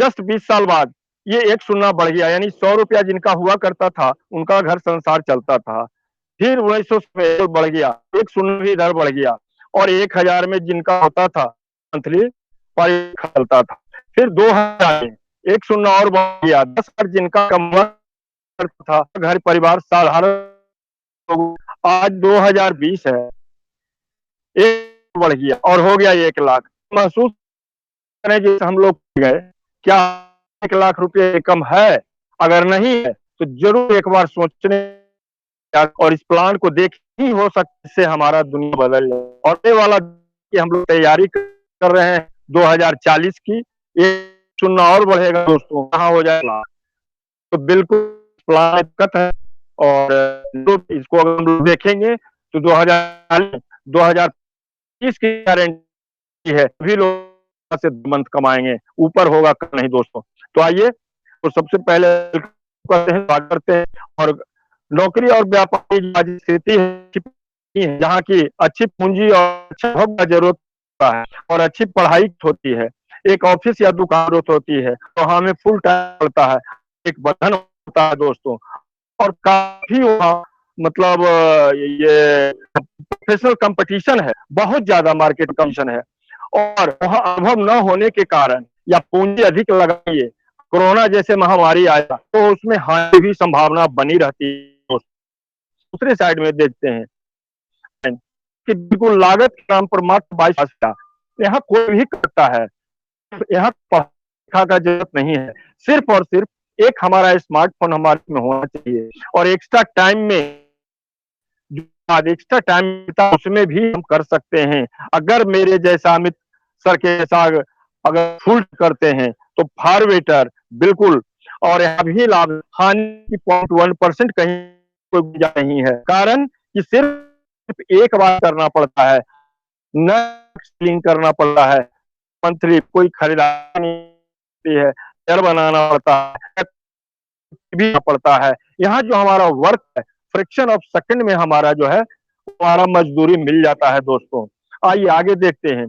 Just 20 साल बाद ये 1 शून्य बढ़ गया, यानी 100 रुपया जिनका हुआ करता था उनका घर संसार चलता था। फिर 1900 में बढ़ गया, 1 शून्य भी इधर बढ़ गया और 1000 में जिनका होता था मंथली चलता था। फिर 2000 में 1 शून्य और बढ़ गया, 10,000 जिनका कम था घर परिवार साधारण। आज 2020 है, एक बढ़ गया और हो गया 1 लाख। महसूस करें जैसे हम लोग गए, क्या 1 लाख रुपए कम है? अगर नहीं है तो जरूर एक बार सोचने और इस प्लान को देख ही हो सकता है, इससे हमारा दुनिया बदल जाए। और ये वाला कि हम लोग तैयारी कर रहे हैं 2040 की, 1 शून्य और बढ़ेगा दोस्तों, कहाँ हो जाएगा। तो बिल्कुल प्लान दिक्कत है और इसको अगर हम लोग देखेंगे तो 2020 की गारंटी है, सभी लोग से मंथ कमाएंगे, ऊपर होगा नहीं दोस्तों। तो आइए तो सबसे पहले बात करते हैं और नौकरी और व्यापार की स्थिति है जहाँ की अच्छी पूंजी और अच्छा का जरूरत होता है और अच्छी पढ़ाई होती है। एक ऑफिस या दुकान होती है तो हमें फुल टाइम पड़ता है, एक बंधन होता है दोस्तों। और काफी वहाँ मतलब ये प्रोफेशनल कंपटीशन है, बहुत ज्यादा मार्केट कंपटीशन है और वहाँ अनुभव न होने के कारण या पूंजी अधिक लगाइए, कोरोना जैसे महामारी आया तो उसमें हानि की संभावना बनी रहती है। दूसरे साइड में देखते हैं कि बिल्कुल लागत के नाम पर मात्र 22 यहाँ कोई भी करता है, यहाँ पढ़ा का जरूरत नहीं है, सिर्फ और सिर्फ एक हमारा स्मार्टफोन हमारे में होना चाहिए और एक्स्ट्रा टाइम में एक्स्ट्रा टाइम उसमें भी हम कर सकते हैं। अगर मेरे जैसा अमित सर के जैसा अगर फुल करते हैं तो फार बेटर बिल्कुल। और यहाँ भी लाभ हानि की 0.1% कहीं कोई गुंजाइश नहीं है, कारण कि सिर्फ एक बार करना पड़ता है, न करना पड़ता है, मंथली कोई खरीदारी नहीं है, शेयर बनाना पड़ता है, भी पड़ता है। यहाँ जो हमारा वर्क है फ्रैक्शन ऑफ सेकंड में हमारा जो है हमारा मजदूरी मिल जाता है दोस्तों। आइए आगे देखते हैं।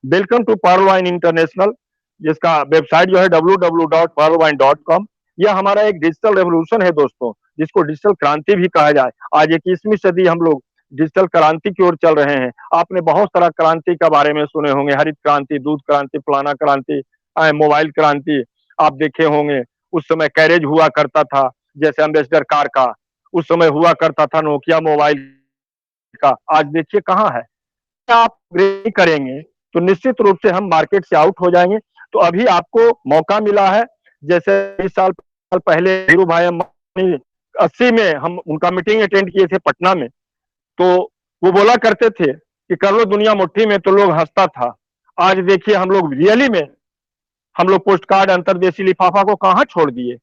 Welcome to Pearl Wine International, जिसका वेबसाइट जो है www.pearlwine.com। यह हमारा एक डिजिटल रेवोल्यूशन है दोस्तों, जिसको डिजिटल क्रांति भी कहा जाए। आज 21वीं सदी हम लोग डिजिटल क्रांति की ओर चल रहे हैं। आपने बहुत सारा क्रांति के बारे में सुने होंगे, हरित क्रांति, दूध क्रांति, फलाना क्रांति, मोबाइल क्रांति आप देखे होंगे। उस समय कैरेज हुआ करता था, जैसे एम्बेसडर कार का, उस समय हुआ करता था नोकिया मोबाइल का, आज देखिए कहाँ है। आप नहीं करेंगे तो निश्चित रूप से हम मार्केट से आउट हो जाएंगे। तो अभी आपको मौका मिला है, जैसे 20 साल पहले धीरू भाई अंबानी 80 में हम उनका मीटिंग अटेंड किए थे पटना में, तो वो बोला करते थे कि कर लो दुनिया मुट्ठी में, तो लोग हंसता था। आज देखिए हम लोग रियली में हम लोग पोस्ट कार्ड, अंतरदेशी लिफाफा को कहाँ छोड़ दिए,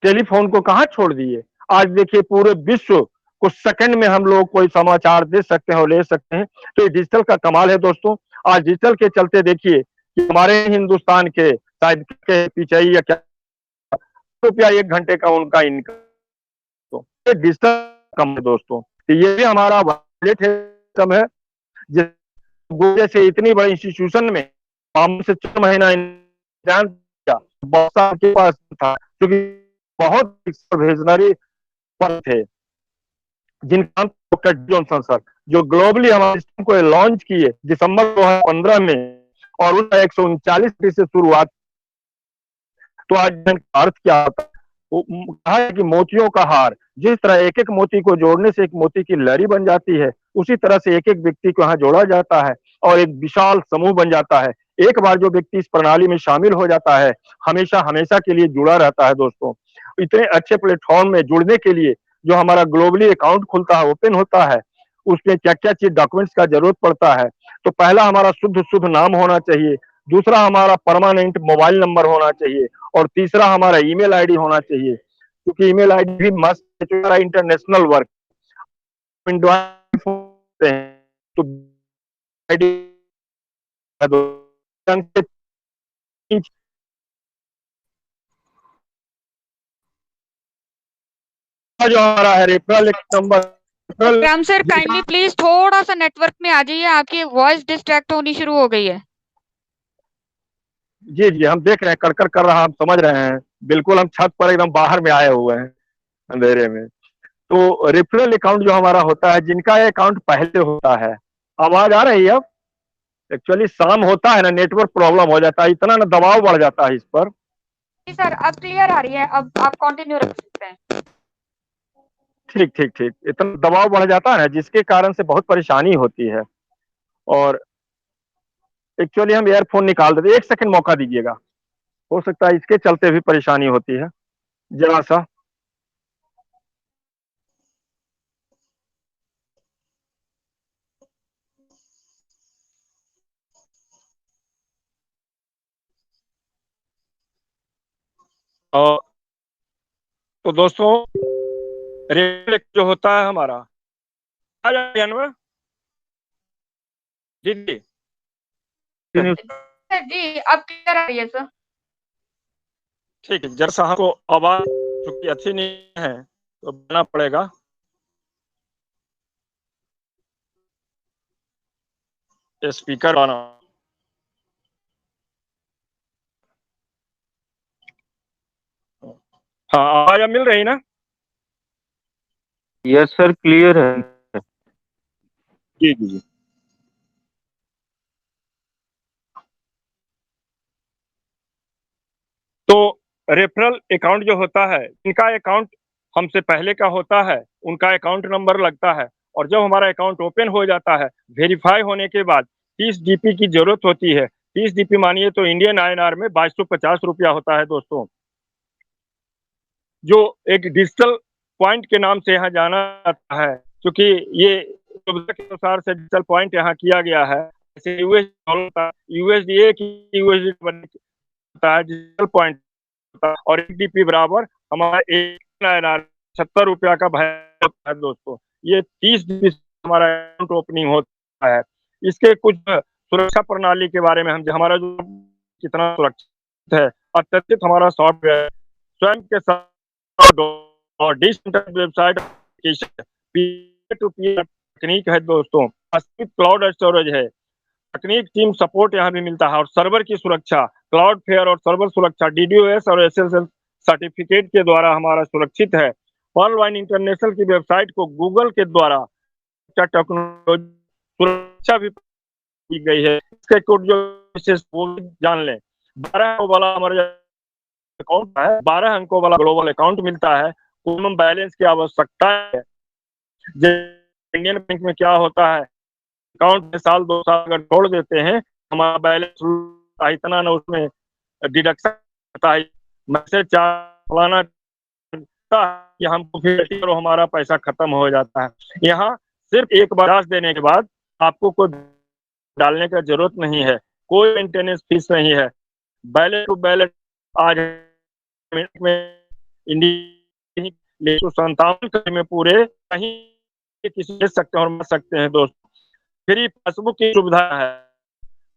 टेलीफोन को कहाँ छोड़ दिए। आज देखिए पूरे विश्व को सेकंड में हम लोग कोई समाचार दे सकते हैं और ले सकते हैं। तो ये डिजिटल का कमाल है दोस्तों। आज डिजिटल के चलते देखिए कि हमारे हिंदुस्तान के शायद के पीछे या क्या रुपया 1 घंटे का उनका इनकम, तो ये डिजिटल कम है दोस्तों। तो ये भी हमारा वॉलेट सिस्टम है, जैसे इतनी बड़ी इंस्टीट्यूशन में हम से 6 महीना बहुत साल के पास था, क्योंकि बहुत विजनरी पर थे जिनका डॉक्टर जॉनसन सर, जो ग्लोबली हमारे सिस्टम को लॉन्च किए दिसंबर 2015 में और उनका 139 से शुरुआत। तो आज अर्थ क्या होता है, कहा है कि मोतियों का हार, जिस तरह एक एक मोती को जोड़ने से एक मोती की लड़ी बन जाती है, उसी तरह से एक एक व्यक्ति को यहाँ जोड़ा जाता है और एक विशाल समूह बन जाता है। एक बार जो व्यक्ति इस प्रणाली में शामिल हो जाता है हमेशा हमेशा के लिए जुड़ा रहता है दोस्तों। इतने अच्छे प्लेटफॉर्म में जुड़ने के लिए जो हमारा ग्लोबली अकाउंट खुलता है, ओपन होता है, उसमें क्या क्या चीज डॉक्यूमेंट्स का जरूरत पड़ता है। तो पहला हमारा शुद्ध शुद्ध नाम होना चाहिए, दूसरा हमारा परमानेंट मोबाइल नंबर होना चाहिए और तीसरा हमारा ईमेल आईडी होना चाहिए, क्योंकि ईमेल आईडी भी मस्ट है इंटरनेशनल वर्क। तो आईडी जो हमारा है referral number. Ram sir kindly please थोड़ा सा नेटवर्क में आ जाइए, आपकी वॉइस डिस्ट्रैक्ट होनी शुरू हो गई है। जी जी, हम देख रहे हैं, कड़कड़ कर रहा, हम समझ रहे हैं। बिल्कुल, हम छत पर एकदम बाहर में आए हुए हैं अंधेरे में। तो रेफरल अकाउंट जो हमारा होता है, जिनका अकाउंट पहले होता है, आवाज आ रही है अब? एक्चुअली शाम होता है ना, नेटवर्क प्रॉब्लम हो जाता है, इतना ना दबाव बढ़ जाता है इस पर। जी सर, अब क्लियर आ रही है, अब आप कंटिन्यू रख सकते हैं। ठीक ठीक ठीक, इतना दबाव बढ़ जाता है ना, जिसके कारण से बहुत परेशानी होती है। और एक्चुअली हम ईयरफोन निकाल देते, एक सेकंड मौका दीजिएगा, हो सकता है इसके चलते भी परेशानी होती है जरा सा। और तो दोस्तों, रेफरल जो होता है हमारा, आ जाए जानवर जी जी। सर जी, अब क्लियर आ रही है सर। ठीक है, जरा सा हमको आवाज चूंकि अच्छी नहीं है तो बढ़ना पड़ेगा। स्पीकर आना। हाँ, आवाज अब मिल रही ना? यस सर, क्लियर है। जी जी जी। तो रेफरल अकाउंट जो होता है, इनका अकाउंट हमसे पहले का होता है, उनका अकाउंट नंबर लगता है। और जब हमारा अकाउंट ओपन हो जाता है, वेरीफाई होने के बाद 30 डीपी की जरूरत होती है। 30 डीपी मानिए तो इंडियन आईएनआर में 2250 रुपया होता है दोस्तों, जो एक डिजिटल पॉइंट के नाम से यहाँ जाना जाता है। क्योंकि ये सुविधा के अनुसार से डिजिटल पॉइंट यहाँ किया गया है। जैसे यूएसडीए की यूएसडी बनता है डिजिटल पॉइंट, और 1 डीपी बराबर हमारा 1 INR 70 रुपया का भय होता है दोस्तों। ये 30 डीपी हमारा अकाउंट ओपनिंग होता है। इसके कुछ सुरक्षा प्रणाली के बारे में, हम हमारा जो कितना सुरक्षित है, अत्यधिक हमारा सॉफ्टवेयर स्वयं के साथ और वेबसाइट पीयर टू पीयर तकनीक है दोस्तों। क्लाउड स्टोरेज है, तकनीक टीम सपोर्ट यहाँ भी मिलता है। और सर्वर की सुरक्षा, क्लाउड फेयर और सर्वर सुरक्षा DDoS और SSL सर्टिफिकेट के द्वारा हमारा सुरक्षित है। ऑनलाइन इंटरनेशनल की वेबसाइट को गूगल के द्वारा टेक्नोलॉजी सुरक्षा भी की गई है। इसका कोड जो विशेष वो भी जान लें। 12 अंकों वाला हमारा अकाउंट है, 12 अंकों वाला ग्लोबल अकाउंट मिलता है। मिनिमम बैलेंस की आवश्यकता है। इंडियन बैंक में क्या होता है, अकाउंट में साल 2 साल अगर छोड़ देते हैं, हमारा बैलेंस इतना ना उसमें डिडक्शन होता है, मैसेज फलाना कि हमको फिर करो, हमारा पैसा खत्म हो जाता है। यहाँ सिर्फ एक बार देने के बाद आपको कोई डालने का जरूरत नहीं है, कोई मेंटेनेंस फीस नहीं है। बैलेंस टू बैलेंस आज मिनट में इंडिया 157 में पूरे कहीं किसी ले सकते हैं और मर सकते हैं दोस्तों। फ्री पासबुक की सुविधा है,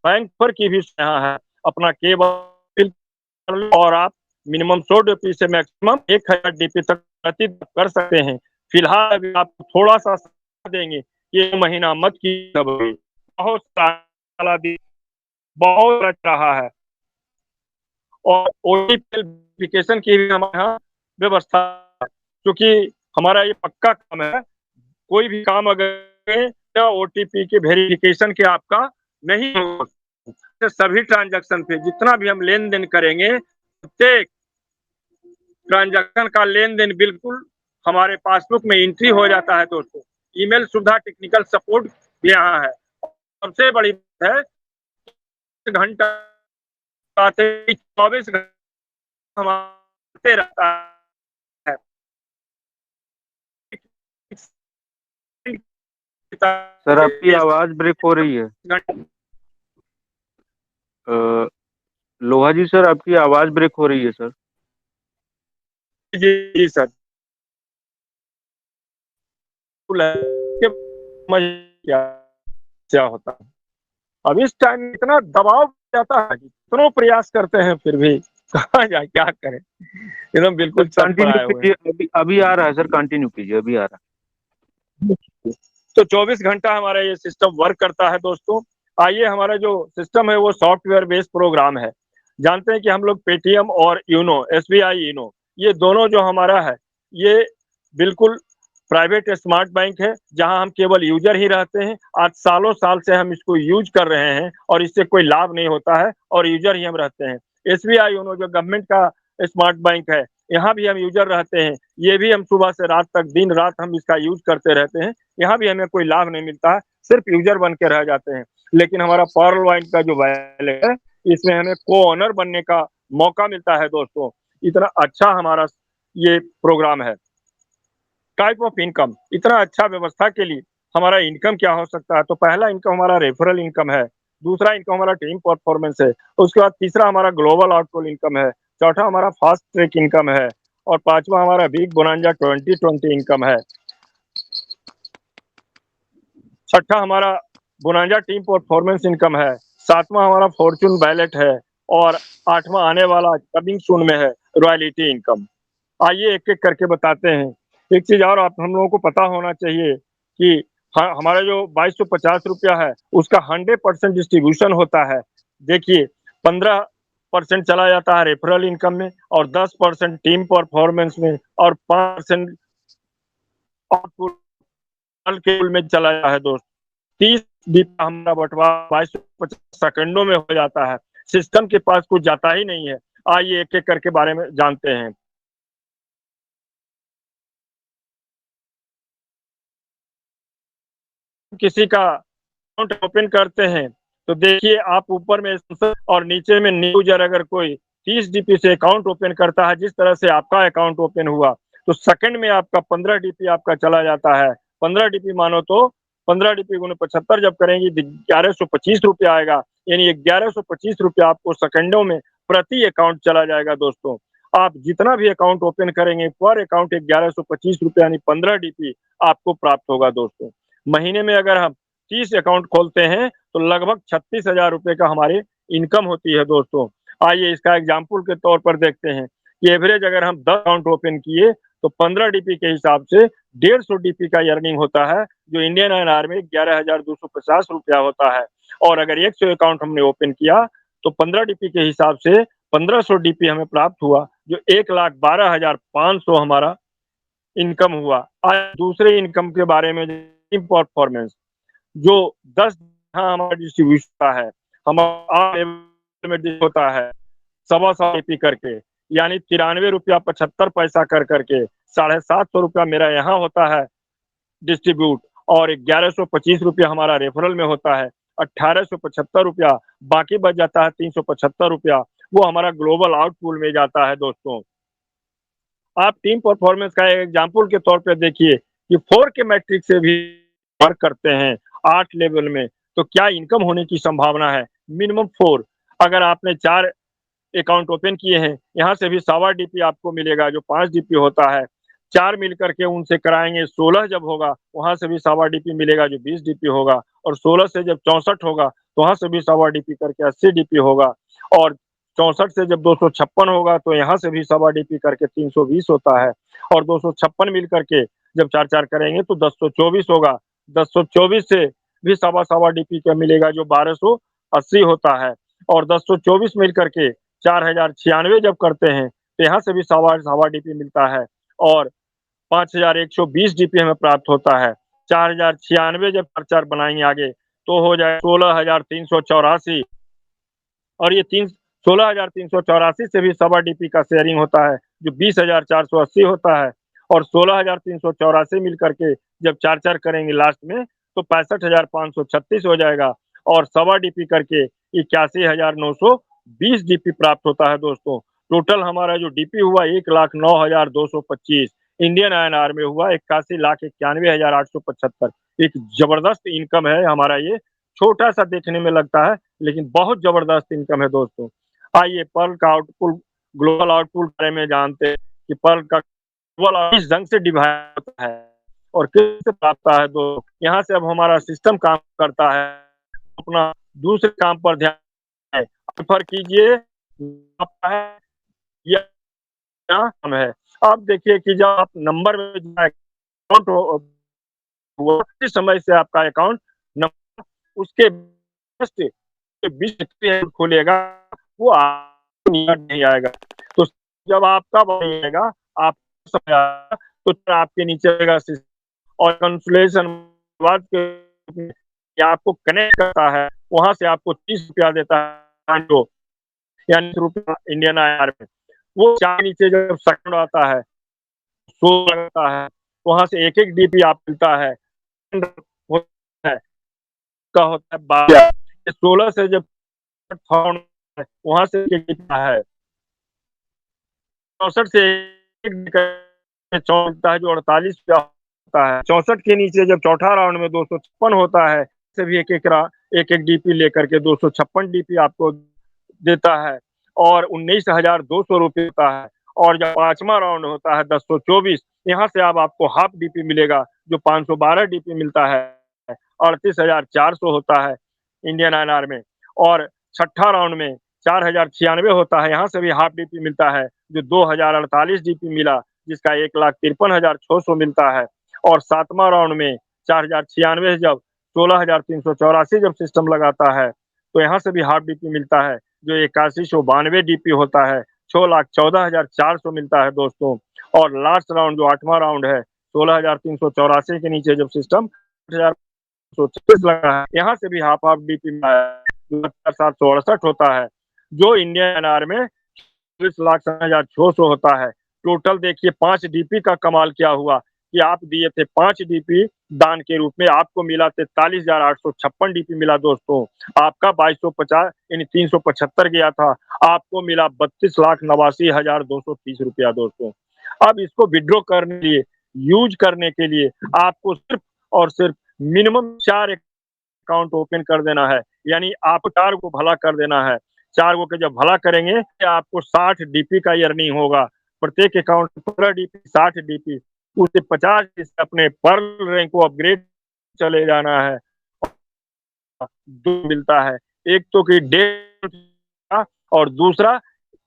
बैंक पर की भी यहाँ है। अपना केवल और आप मिनिमम 100 डीपी से मैक्सिमम 1000 डीपी तक कर सकते हैं। फिलहाल अभी आप थोड़ा सा देंगे, ये महीना मत की, बहुत सारा बहुत रच रहा है। और ओटीपी की भी हमारे यहाँ व्यवस्था है, क्योंकि हमारा ये पक्का काम है। कोई भी काम अगर ओटीपी के वेरिफिकेशन के आपका नहीं हो, सभी ट्रांजैक्शन पे जितना भी हम लेन देन करेंगे, प्रत्येक ट्रांजैक्शन का लेन देन बिल्कुल हमारे पासबुक में एंट्री हो जाता है दोस्तों। ईमेल सुविधा, टेक्निकल सपोर्ट भी यहाँ है। सबसे बड़ी बात है, घंटा 24 घंटे हमारे रहता है। सर आपकी आवाज ब्रेक हो रही है। लोहा जी सर, आपकी आवाज ब्रेक हो रही है सर। जी सर, क्या होता है अब इस टाइम इतना दबाव जाता है, इतना प्रयास करते हैं फिर भी कहाँ जाए, क्या करें, एकदम बिल्कुल छत पर आए हुए हैं। अभी आ रहा है सर, कंटिन्यू कीजिए, अभी आ रहा है। तो 24 घंटा हमारा ये सिस्टम वर्क करता है दोस्तों। आइए, हमारा जो सिस्टम है वो सॉफ्टवेयर बेस्ड प्रोग्राम है। जानते हैं कि हम लोग पेटीएम और यूनो, एसबीआई यूनो, ये दोनों जो हमारा है, ये बिल्कुल प्राइवेट स्मार्ट बैंक है, जहां हम केवल यूजर ही रहते हैं। आज सालों साल से हम इसको यूज कर रहे हैं और इससे कोई लाभ नहीं होता है और यूजर ही हम रहते हैं। एसबीआई यूनो जो गवर्नमेंट का स्मार्ट बैंक है, यहाँ भी हम यूजर रहते हैं। ये भी हम सुबह से रात तक दिन रात हम इसका यूज करते रहते हैं। यहाँ भी हमें कोई लाभ नहीं मिलता है, सिर्फ यूजर बन के रह जाते हैं। लेकिन हमारा पर्ल वाइट का जो वैलेट है, इसमें हमें को ओनर बनने का मौका मिलता है दोस्तों। इतना अच्छा हमारा ये प्रोग्राम है। टाइप ऑफ इनकम, इतना अच्छा व्यवस्था के लिए हमारा इनकम क्या हो सकता है? तो पहला इनकम हमारा रेफरल इनकम है, दूसरा इनकम हमारा टीम परफॉर्मेंस है, उसके बाद तीसरा हमारा ग्लोबल आउटपुट इनकम है, चौथा हमारा फास्ट ट्रैक इनकम है और पांचवा हमारा बिग बोनांजा 2020 इनकम है, छठा हमारा बोनांजा टीम परफॉर्मेंस इनकम है, सातवां हमारा फॉर्चून वैलेट है और आठवां आने वाला कमिंग सून में है रॉयल्टी इनकम। आइए एक एक करके बताते हैं। एक चीज और आप हम लोगों को पता होना चाहिए कि हमारा जो 2250 रुपया है, उसका 100% डिस्ट्रीब्यूशन होता है। देखिए, 15% चला जाता है रेफरल इनकम में और 10% टीम परफॉर्मेंस में और 5% आउटपुट के में चला जाता है दोस्त। 30 बीता हमारा बंटवारा 2250 सेकंडों में हो जाता है। सिस्टम के पास कुछ जाता ही नहीं है। आइए एक एक करके बारे में जानते हैं। किसी का अकाउंट ओपन करते हैं तो देखिए आप ऊपर में और नीचे में न्यू यूजर अगर कोई 30 डीपी से अकाउंट ओपन करता है, जिस तरह से आपका अकाउंट ओपन हुआ, तो सेकंड में आपका 15 डीपी आपका चला जाता है। 15 डीपी मानो तो 15 डीपी गुने 75 जब करेंगे 1125 रुपया आएगा, यानी 1125 रुपया आपको सेकंडों में प्रति अकाउंट चला जाएगा दोस्तों। आप जितना भी अकाउंट ओपन करेंगे पर अकाउंट 1125 रुपया यानी 15 डीपी आपको प्राप्त होगा दोस्तों। महीने में अगर हम 30 अकाउंट खोलते हैं तो लगभग 36,000 रुपए का हमारी इनकम होती है दोस्तों। आइए इसका एग्जाम्पल के तौर पर देखते हैं कि एवरेज अगर हम 10 अकाउंट ओपन किए तो 15 डीपी के हिसाब से 150 डीपी का अर्निंग होता है, जो इंडियन INR में 11,250 रुपया होता है। और अगर 100 अकाउंट हमने ओपन किया तो 15 डीपी के हिसाब से 1500 डीपी हमें प्राप्त हुआ, जो 1,12,500 हमारा इनकम हुआ। आज दूसरे इनकम के बारे में परफॉर्मेंस जो 10 हमारा डिस्ट्रीब्यूशन है, हमारा में होता है 1.25 डीपी करके, यानी 93 रुपया 75 पैसा कर करके 750 रुपया मेरा यहाँ होता है डिस्ट्रीब्यूट और 1125 रुपया हमारा रेफरल में होता है। 1875 रुपया बाकी बच जाता है, 375 रुपया वो हमारा ग्लोबल आउटपुट में जाता है दोस्तों। आप टीम परफॉर्मेंस का एक एग्जाम्पल के तौर पे देखिए कि 4 के मैट्रिक से भी वर्क करते हैं 8 लेवल में, तो क्या इनकम होने की संभावना है? मिनिमम 4। अगर आपने 4 अकाउंट ओपन किए हैं, यहाँ से भी 1.25 डीपी आपको मिलेगा, जो 5 डीपी होता है। 4 मिल करके उनसे कराएंगे 16 जब होगा, वहां से भी 1.25 डीपी मिलेगा, जो 20 डीपी होगा। और 16 से जब 64 होगा तो वहां से भी 1.25 डीपी करके 80 डीपी होगा। और 64 से जब 256 होगा तो यहाँ से भी 1.25 डीपी करके 320 होता है। और 256 मिल करके जब 4-4 करेंगे तो 1024 होगा। 1024 से भी 1.25 डीपी का मिलेगा, जो 1280 होता है। और 1024 मिल करके 4096 जब करते हैं तो यहाँ से भी 1.25 डीपी मिलता है और 5120 डीपी हमें प्राप्त होता है। 4096 जब 4-4 बनाएंगे आगे तो हो जाए 16,384 और ये 16,384 से भी 1.25 डीपी का शेयरिंग होता है, जो 20,480 होता है। और 16,384 मिल करके जब 4-4 करेंगे लास्ट में तो 65,536 हो जाएगा और 1.25 डीपी करके 81,920 डीपी प्राप्त होता है दोस्तों। टोटल हमारा जो डीपी हुआ 1,09,225 इंडियन INR में हुआ 81,91,875। एक जबरदस्त इनकम है हमारा ये, छोटा सा देखने में लगता है लेकिन बहुत जबरदस्त इनकम है दोस्तों। आइए पर्ल का आउटपुट ग्लोबल आउटपुट बारे में जानते हैं कि पर्ल का ग्लोबल किस ढंग से डिवाइड होता है और किससे प्राप्त है। दो यहाँ से अब हमारा सिस्टम काम करता है, अपना दूसरे काम पर ध्यान प्रेफर कीजिए। हम है अब देखिए कि जब आप नंबर में अकाउंट हुआ समय से आपका अकाउंट नंबर उसके बीच खोलेगा वो नहीं आएगा। तो जब आपका नहीं आएगा, आप समय आएगा तो आपके नीचे आएगा और कंसुलेशन बाद के आपको कनेक्ट करता है, वहां से आपको 30 रुपया देता है जो यानी रुपया इंडियन आईआर में। वो चार नीचे जब सेकंड आता है, शो लगता है, वहां से एक एक डीपी आप मिलता है होता है का होता है 12। 16 से जब वहां से है 64 से चौथा है जो 48 होता है। 64 के नीचे जब चौथा राउंड में 256 होता है, से भी एक एक डीपी लेकर के 256 डीपी आपको देता है और 19,200 रुपये होता है। और जब पांचवा राउंड होता है 1024, यहाँ से अब आपको हाफ डीपी मिलेगा जो 512 डीपी मिलता है। 38,400 होता है इंडियन आईएनआर में। और छठा राउंड में 4,096 होता है, यहाँ से भी हाफ डीपी मिलता है जो 2,048 डीपी मिला, जिसका 1,53,600 मिलता है। और सातवां राउंड में 4,096 जब 16,384 जब सिस्टम लगाता है तो यहाँ से भी हाफ डीपी मिलता है जो 8192 डीपी होता है, 6,14,400 मिलता है दोस्तों। और लास्ट राउंड जो आठवां राउंड है 16,384 के नीचे जब सिस्टम 8,136 लगा है, यहाँ से भी हाफ हाफ डीपी 768 होता है जो इंडियन एनआर में 20,60,600 होता है। टोटल देखिए 5 डीपी का कमाल क्या हुआ कि आप दिए थे 5 डीपी दान के रूप में, आपको मिला 43,856 डीपी मिला दोस्तों। आपका 2250 यानी 375 गया था, आपको मिला 32,89,230 रुपया दोस्तों। अब इसको विड्रॉ करने के लिए, यूज करने के लिए आपको सिर्फ और सिर्फ मिनिमम 4 अकाउंट ओपन कर देना है, यानी आप 4 को भला कर देना है। 4 को के जब भला करेंगे तो आपको 60 डीपी का अर्निंग होगा। प्रत्येक अकाउंट 15 डीपी 60 डीपी, उससे 50 अपने पर्ल रैंक को अपग्रेड चले जाना है। दो मिलता है, एक तो कि 1.5 और दूसरा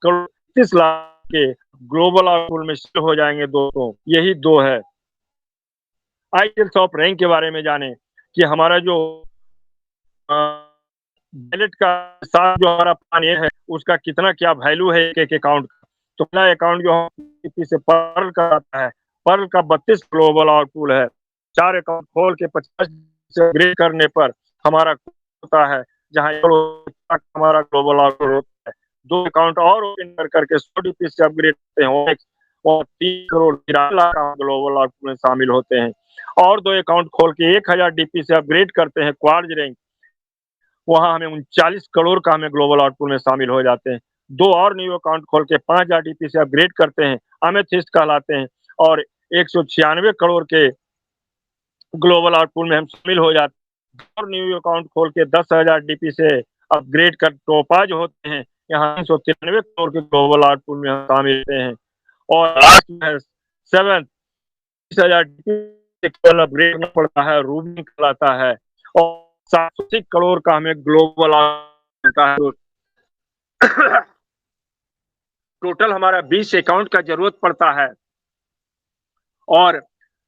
30 लाख के ग्लोबल आउटपुट में शिफ्ट हो जाएंगे दोस्तों। यही दो है। आईएल टॉप रैंक के बारे में जाने कि हमारा जो बैलेट का साथ जो हमारा प्लान ये है उसका कितना क्या वैल्यू है एक एक अकाउंट का। तो पहला अकाउंट जो हम से पर्ल का आता है, पर्ल का 32 ग्लोबल आउटपुट है। 4 अकाउंट खोल के 50 से अपग्रेड करने पर हमारा होता है, जहाँ हमारा ग्लोबल आउटपुट होता है। 2 अकाउंट और ओपन कर करके 100 डीपी से अपग्रेड करते हैं और 3 करोड़ 13 लाख ग्लोबल आउटपुट में शामिल होते हैं। और 2 अकाउंट खोल के 1000 डीपी से अपग्रेड करते हैं क्वार्ज रैंक, वहां हमें 39 करोड़ का हमें ग्लोबल आउटपुट में शामिल हो जाते हैं। 2 और न्यू अकाउंट खोल के 5,000 डीपी से अपग्रेड करते हैं, अमेथिस्ट कहलाते हैं और 196 करोड़ के ग्लोबल आउटपुट में हम शामिल हो जाते हैं। और न्यू अकाउंट खोल के 10,000 डीपी से अपग्रेड कर टोपाज होते हैं, यहाँ 393 करोड़ के ग्लोबल आउटपुट में हम शामिल होते हैं। और लास्ट में 7 30,000 डीपी अपग्रेड करना पड़ता है, रूबी कहलाता है और 780 करोड़ का हमें ग्लोबल मिलता है। टोटल हमारा 20 अकाउंट का जरूरत पड़ता है और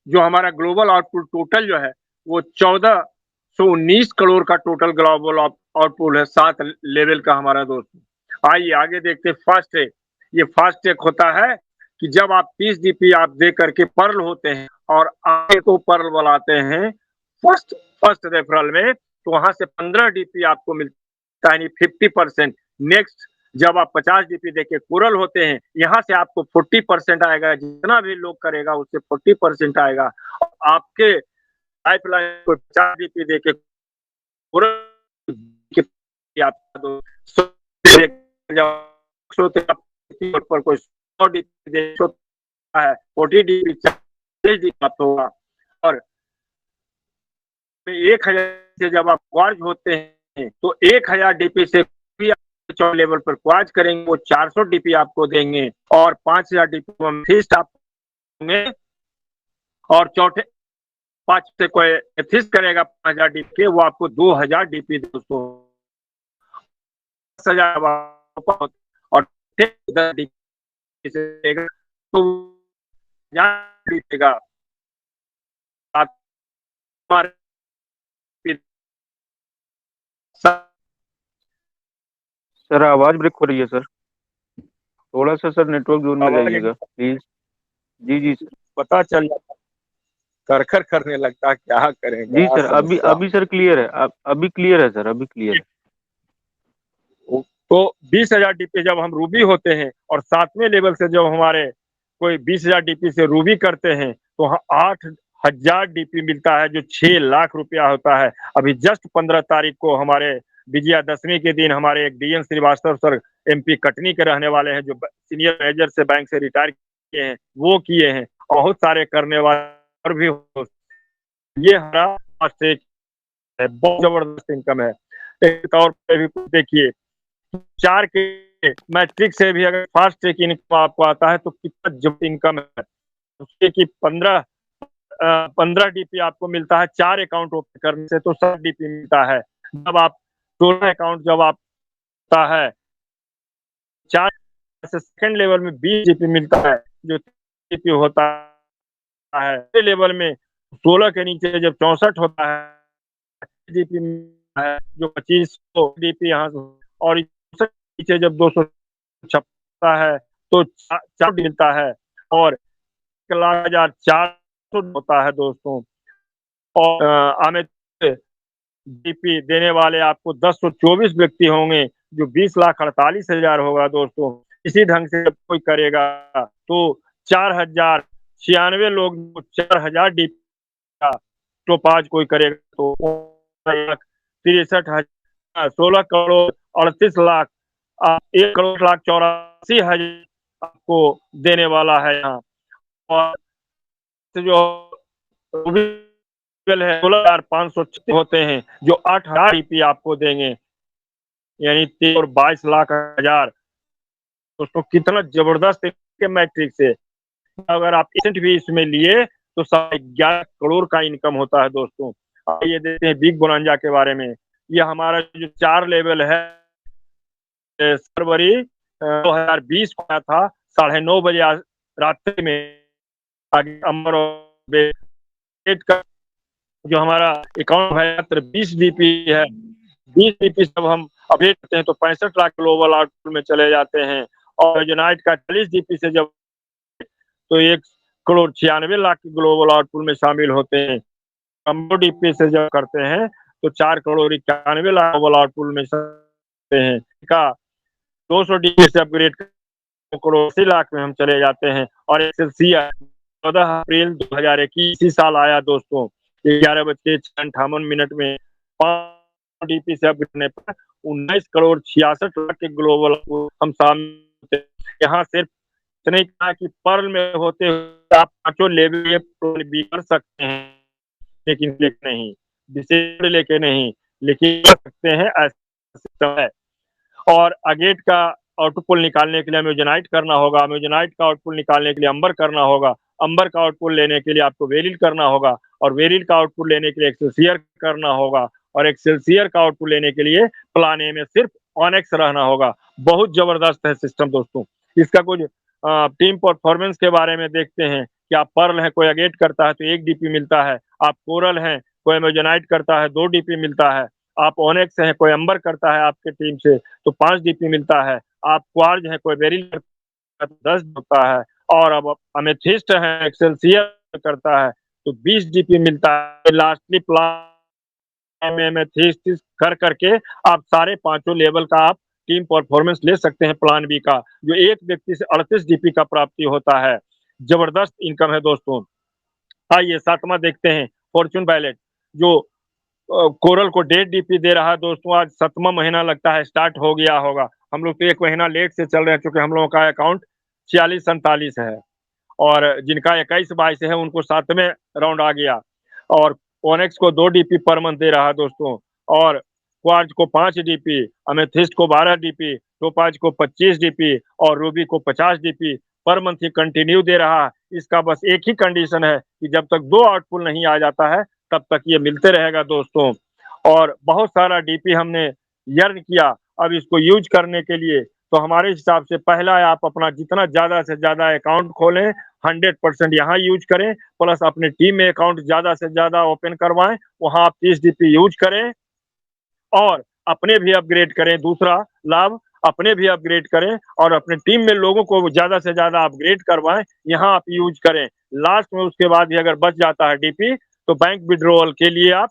जो हमारा ग्लोबल आउटपुट टोटल जो है वो 1419 करोड़ का टोटल ग्लोबल आउटपुट है 7 लेवल का हमारा दोस्त। आइए आगे देखते। फर्स्ट है, ये फर्स्ट एक होता है कि जब आप 30 डीपी आप दे करके पर्ल होते हैं और आगे को पर्ल बनाते हैं फर्स्ट रेफरल में, तो वहां से 15 डीपी आपको मिलता है 50%। नेक्स्ट जब आप 50 डीपी देके कोरल होते हैं, यहाँ से आपको 40% आएगा, जितना भी लोग करेगा उससे 40% आएगा। आपके लाइफलाइन को 50 डीपी देके कोरल पर कोई 100 डीपी दे है, 40 डीपी 40 डीपी होगा। और 1000 से जब आप क्वार्ज होते हैं तो 1000 डीपी से लेवल पर क्वार्ज करेंगे वो 400 डीपी आपको देंगे और 5000 डीपी हम फिस्ट आप देंगे। और चौथे 5 से कोई एथिस्ट करेगा 5000 डीपी के, वो आपको 2000 डीपी दोस्तों 10,000 और 10 डीपी से देगा तो देगा। सर आवाज ब्रेक हो रही है सर। थोड़ा सा सर नेटवर्क जोन में आवाज जाइएगा प्लीज। Ji ji sir. पता चल जाता, करकर करने लगता है, क्या करें, जी बड़ा सर, अभी समस्या। अभी सर क्लियर है, अभी क्लियर है सर, अभी क्लियर है। तो 20,000 डीपी जब हम रूबी होते हैं और 7वें लेवल से जब हमारे कोई 20,000 डीपी से रूबी करते हैं तो 8,000 डीपी मिलता है, जो 6 लाख रुपया होता है। अभी जस्ट 15 तारीख को हमारे विजयादशमी के दिन हमारे एक DN Srivastava sir MP Katni के रहने वाले हैं, जो सीनियर मैनेजर से बैंक से रिटायर किए हैं, वो किए हैं। बहुत सारे करने वाले और भी ये हमारा फास्ट है, बहुत जबरदस्त इनकम है। एक तौर पे भी देखिए, 4 के मैट्रिक से भी अगर फास्ट ट्रैक इनकम आपको आता है तो कितना जब इनकम है उसके कि 15 डीपी आपको मिलता है 4 अकाउंट ओपन करने से, तो 7 डीपी मिलता है। जब आप 16 अकाउंट जब आपका है 4 से सेकंड लेवल में 20 डीपी मिलता है, जो डीपी होता है लेवल में 16 के नीचे जब 64 होता है डीपी है, जो 2500 डीपी यहाँ से, और नीचे जब 200 छपता है तो 4 मिलता है, और 1,04,000 होता है दोस्तों। और हमें डीपी देने वाले आपको 1024 व्यक्ति होंगे, जो 20,48,000 होगा दोस्तों। इसी ढंग से जब कोई करेगा तो 4,096 लोग 4,000 डीपी का टोपाज कोई करेगा तो 63,000 16 करोड़ 38 लाख 1,84,84,000 आपको देने वाला है यहाँ। और जो है 16,500 होते हैं, जो 8,000 डीपी आपको देंगे, यानी 23 और 22 लाख हजार। दोस्तों कितना जबरदस्त मैट्रिक से अगर आप एजेंट भी इसमें लिए तो 11 करोड़ का इनकम होता है दोस्तों। ये देखते हैं बिग बोनांजा के बारे में। ये हमारा जो 4 लेवल है फरवरी 2020 को आया था 9:30 बजे रात्रि में। आगे अमर का जो हमारा अकाउंट है 20 डीपी है, 20 डीपी जब हम अपडेट करते हैं तो 65 लाख ग्लोबल आउटपुट में चले जाते हैं। और यूनाइट का 40 डीपी से जब तो 1,96,00,000 के ग्लोबल आउटपुट में शामिल होते हैं। कम्बो डीपी से जब करते हैं तो 4,91,00,000 ग्लोबल आउटपुट में शामिल हैं का 200 डीपी से अपग्रेड 2,80,00,000 में हम चले जाते हैं। और एक्सेलसियर 14 अप्रैल 2021 इसी साल आया दोस्तों, 11:58 में 5 डीपी से अपग्रेड पर 19,66,00,000 के ग्लोबल हम सामने। यहाँ सिर्फ इतने कहा कि पर्ल में होते हुए आप 5 लेवल भी कर सकते हैं, लेकिन नहीं विशेष लेके नहीं, लेकिन कर सकते हैं, ऐसा सिस्टम है। और अगेट का आउटपुट निकालने के लिए अमेजोनाइट करना होगा, अमेजोनाइट का आउटपुट निकालने के लिए अंबर करना होगा, अंबर का आउटपुट लेने के लिए आपको वेरिल करना होगा, और वेरिल का आउटपुट लेने के लिए एक्सेलसियर करना होगा, और एक्सेलसियर का आउटपुट लेने के लिए प्लान ए में सिर्फ ऑनेक्स रहना होगा। बहुत जबरदस्त है सिस्टम दोस्तों। इसका कुछ टीम परफॉर्मेंस के बारे में देखते हैं कि आप पर्ल है, कोई अगेट करता है तो 1 डीपी मिलता है, आप कोरल हैं कोई अमेजोनाइट करता है 2 डीपी मिलता है, आप ऑनेक्स हैं कोई अंबर करता है आपके टीम से तो 5 डीपी मिलता है, आप क्वार्ज है कोई बेरिल करता है तो 10 होता है, और अब अमेथिस्ट है एक्सेलसियर करता है तो 20 डीपी मिलता है। लास्टली प्लान में अमेथिस्ट कर करके आप सारे 5 लेवल का आप टीम परफॉर्मेंस ले सकते हैं प्लान बी का, जो एक व्यक्ति से 38 डीपी का प्राप्ति होता है। जबरदस्त इनकम है दोस्तों। आइए 7वां देखते हैं, फॉर्चून वैलेट, जो कोरल को 1.5 डीपी दे रहा है दोस्तों। आज 7वां महीना लगता है स्टार्ट हो गया होगा, हम लोग तो 1 महीना लेट से चल रहे हैं, क्योंकि हम लोगों का अकाउंट 46-47 है, और जिनका 21-22 है उनको 7वें राउंड आ गया। और ओनेक्स को 2 डीपी पर मंथ दे रहा है दोस्तों, और क्वार्ज को 5 डीपी, अमेथिस्ट को 12 डीपी, टोपाज को 25 डीपी, और रूबी को 50 DP per month he continue they रहा है। इसका बस एक ही कंडीशन है कि जब तक 2 आउटपुट नहीं आ जाता है तब तक ये मिलते रहेगा दोस्तों। और बहुत सारा डीपी हमने यर्न किया। अब इसको यूज करने के लिए तो हमारे हिसाब से पहला है, आप अपना जितना ज्यादा से ज्यादा अकाउंट खोलें, 100% यहाँ यूज करें, प्लस अपने टीम में अकाउंट ज्यादा से ज्यादा ओपन करवाएं, वहां आप 30 डीपी यूज करें और अपने भी अपग्रेड करें। दूसरा लाभ, अपने भी अपग्रेड करें और अपने टीम में लोगों को ज्यादा से ज्यादा अपग्रेड करवाएं, यहाँ आप यूज करें। लास्ट में उसके बाद भी अगर बच जाता है डीपी तो बैंक विड्रॉल के लिए आप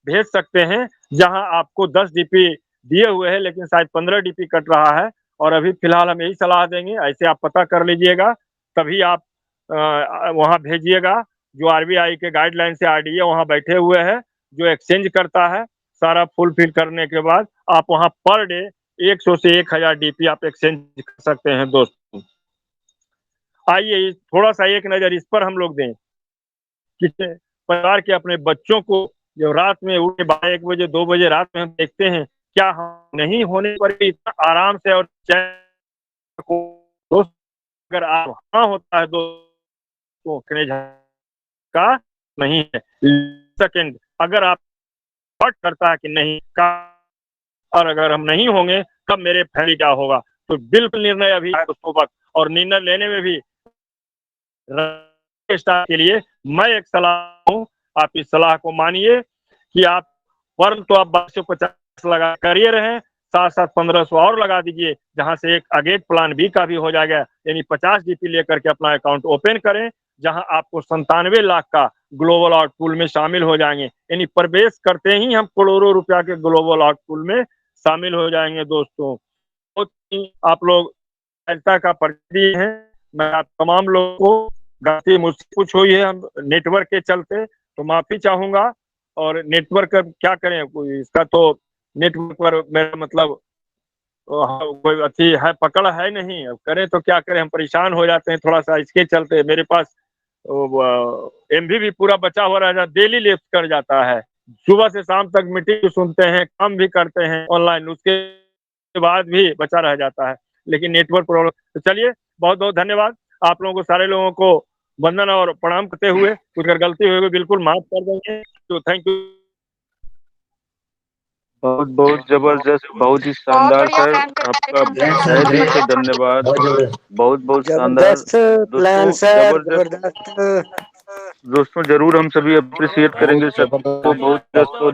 भेज सकते हैं, जहां आपको 10 डीपी दिए हुए हैं लेकिन शायद 15 डीपी कट रहा है। और अभी फिलहाल हम यही सलाह देंगे, ऐसे आप पता कर लीजिएगा, तभी आप वहां भेजिएगा। जो आरबीआई के गाइडलाइन से आरडीए वहां बैठे हुए हैं, जो एक्सचेंज करता है, सारा फुलफिल करने के बाद आप वहां पर डे 100 से 1000 डीपी आप एक्सचेंज कर सकते हैं दोस्तों। आइए थोड़ा सा एक नजर इस पर हम लोग दें कि परिवार के अपने बच्चों को जो रात में उठे 12-1 बजे 2 बजे रात में हम देखते हैं, क्या हम नहीं होने पर भी इतना आराम से और चैन को दोस्त अगर आप हाँ होता है दोस्तों का नहीं है। सेकंड अगर आप हर्ट करता है कि नहीं का, और अगर हम नहीं होंगे तब मेरे फैमिली क्या होगा, तो बिल्कुल निर्णय अभी दोस्तों वक्त, और निर्णय लेने में भी के लिए मैं एक सलाह हूँ, आप इस सलाह को मानिए कि आप फर्म तो आप 1250 लगा करिए रहे, साथ साथ 1500 और लगा दीजिए, जहां से एक अगेट प्लान बी का भी हो जाएगा, यानी 50 डीपी लेकर के अपना अकाउंट ओपन करें, जहां आपको 97 लाख का ग्लोबल आउट पूल में शामिल हो जाएंगे। यानी प्रवेश करते ही हम करोड़ों रुपया के ग्लोबल आउट पूल में शामिल हो जाएंगे दोस्तों। आप लोग ऐसा का परिचय है, मैं आप तमाम लोगों को गलती मुझसे कुछ हुई है, हम नेटवर्क के चलते तो माफी चाहूंगा। और नेटवर्क का क्या करें, कोई इसका तो नेटवर्क पर मेरा मतलब कोई अच्छी है पकड़ है नहीं, अब करें तो क्या करें, हम परेशान हो जाते हैं थोड़ा सा इसके चलते। मेरे पास एमबी भी पूरा बचा हुआ रह जाता, डेली लेफ्ट कर जाता है, सुबह से शाम तक मीटिंग सुनते हैं, काम भी करते हैं ऑनलाइन, उसके बाद भी बचा रह जाता है, लेकिन नेटवर्क प्रॉब्लम। तो चलिए बहुत बहुत धन्यवाद आप लोगों को, सारे लोगों को वंदन और प्रणाम करते हुए, कुछ अगर गलती हुई बिल्कुल माफ कर देंगे, तो थैंक यू। बहुत बहुत जबरदस्त, बहुत ही बहुत शानदार बढ़िया सर, प्लान आपका सर, तहे दिल से धन्यवाद। बहुत बहुत शानदार जबरदस्त दोस्तों, प्लान सर, जबरदस्त जबरदस्त। दोस्तों, जरूर हम सभी अप्रिशिएट करेंगे बहुत सर को, बहुत जबरदस्त। जस्ट और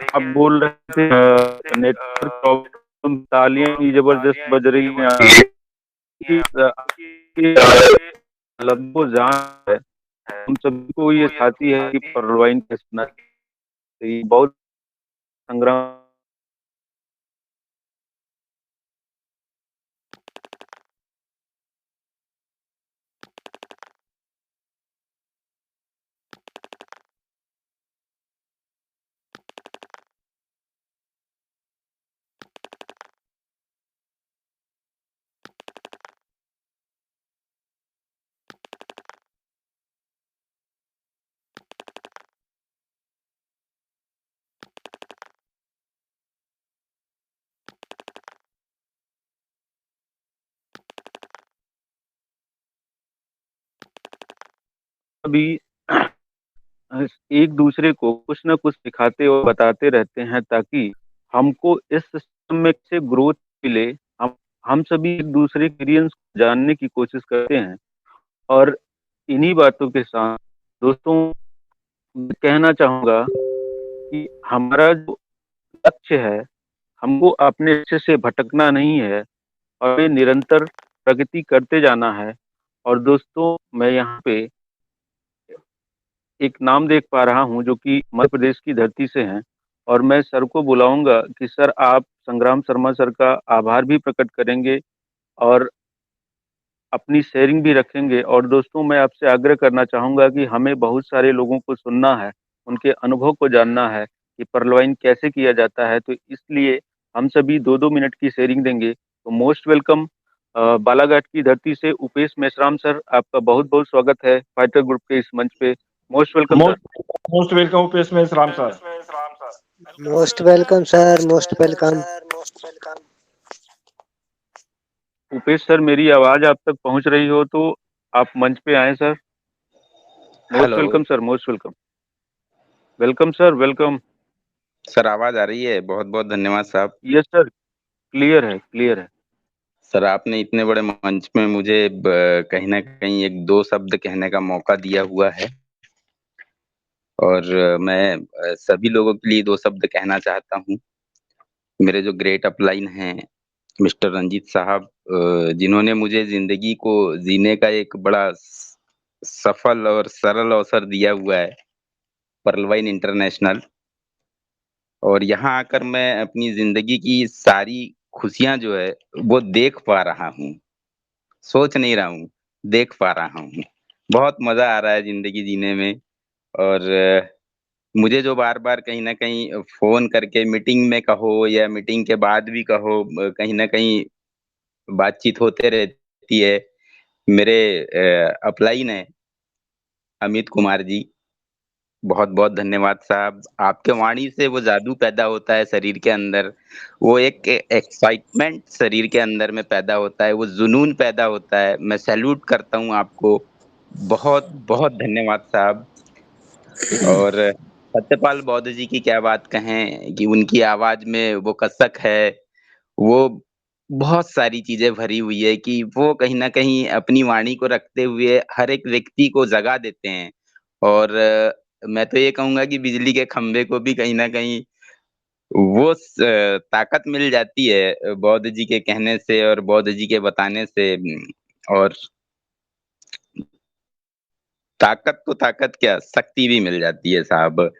आप बोल रहे थे नेटवर्क प्रॉब्लम, तालियां भी जबरदस्त बज रही हैं लगभग जान है, हम सभी को ये खाती है कि परवाइन कैसे, बहुत संग्राम। अभी एक दूसरे को कुछ ना कुछ सिखाते और बताते रहते हैं ताकि हमको इस सिस्टम में से ग्रोथ मिले। हम सभी एक दूसरे के एक्सपीरियंस को जानने की कोशिश करते हैं, और इन्हीं बातों के साथ दोस्तों मैं कहना चाहूँगा कि हमारा जो लक्ष्य है, हमको अपने लक्ष्य से भटकना नहीं है और हमें निरंतर प्रगति करते जाना है। और दोस्तों मैं यहाँ पे एक नाम देख पा रहा हूँ जो कि मध्य प्रदेश की धरती से हैं, और मैं सर को बुलाऊंगा कि सर आप संग्राम शर्मा सर का आभार भी प्रकट करेंगे और अपनी शेयरिंग भी रखेंगे। और दोस्तों मैं आपसे आग्रह करना चाहूँगा कि हमें बहुत सारे लोगों को सुनना है, उनके अनुभव को जानना है कि परलवाइन कैसे किया जाता है, तो इसलिए हम सभी 2-2 मिनट की शेयरिंग देंगे। तो मोस्ट वेलकम बालाघाट की धरती से उपेश मेश्राम सर, आपका बहुत बहुत स्वागत है फाइटर ग्रुप के इस मंच पे। Most welcome sir. Most welcome Upesh Meshram sir. Most welcome sir, most welcome. Upesh sir मेरी आवाज आप तक पहुंच रही हो तो आप मंच पे आए sir. Most hello welcome sir, most welcome. Welcome sir, welcome. Sir, आवाज आ रही है? बहुत बहुत धन्यवाद साहब। यस सर, क्लियर है, क्लियर है। सर आपने इतने बड़े मंच में मुझे कहीं न कहीं 1-2 शब्द कहने का मौका दिया हुआ है और मैं सभी लोगों के लिए 2 शब्द कहना चाहता हूँ। मेरे जो ग्रेट अपलाइन हैं, मिस्टर रंजीत साहब जिन्होंने मुझे ज़िंदगी को जीने का एक बड़ा सफल और सरल अवसर दिया हुआ है, पर्लवाइन इंटरनेशनल। और यहाँ आकर मैं अपनी ज़िंदगी की सारी खुशियाँ जो है, वो देख पा रहा हूँ। सोच नहीं रहा हूँ, देख पा रहा हूँ। बहुत मज़ा आ रहा है ज़िंदगी जीने में और मुझे जो बार-बार कहीं न कहीं फ़ोन करके मीटिंग में कहो या मीटिंग के बाद भी कहो कहीं न कहीं बातचीत होते रहती है। मेरे अपलाइन हैं, अमित कुमार जी। बहुत-बहुत धन्यवाद साहब। आपके वाणी से वो जादू पैदा होता है शरीर के अंदर, वो एक एक्साइटमेंट शरीर के अंदर में पैदा होता है, वो जुनून पैदा होता है। मैं सैल्यूट करता हूँ आपको। बहुत-बहुत धन्यवाद साहब। और सत्यपाल बौद्ध जी की क्या बात कहें कि उनकी आवाज़ में वो कसक है, वो बहुत सारी चीज़ें भरी हुई है कि वो कहीं न कहीं अपनी वाणी को रखते हुए हर एक व्यक्ति को जगा देते हैं। और मैं तो ये कहूँगा कि बिजली के खंभे को भी कहीं न कहीं वो ताकत मिल जाती है बौद्ध जी के कहने से और बौद्ध जी के बताने से और ताकत तो ताकत क्या, शक्ति भी मिल जाती है साहब।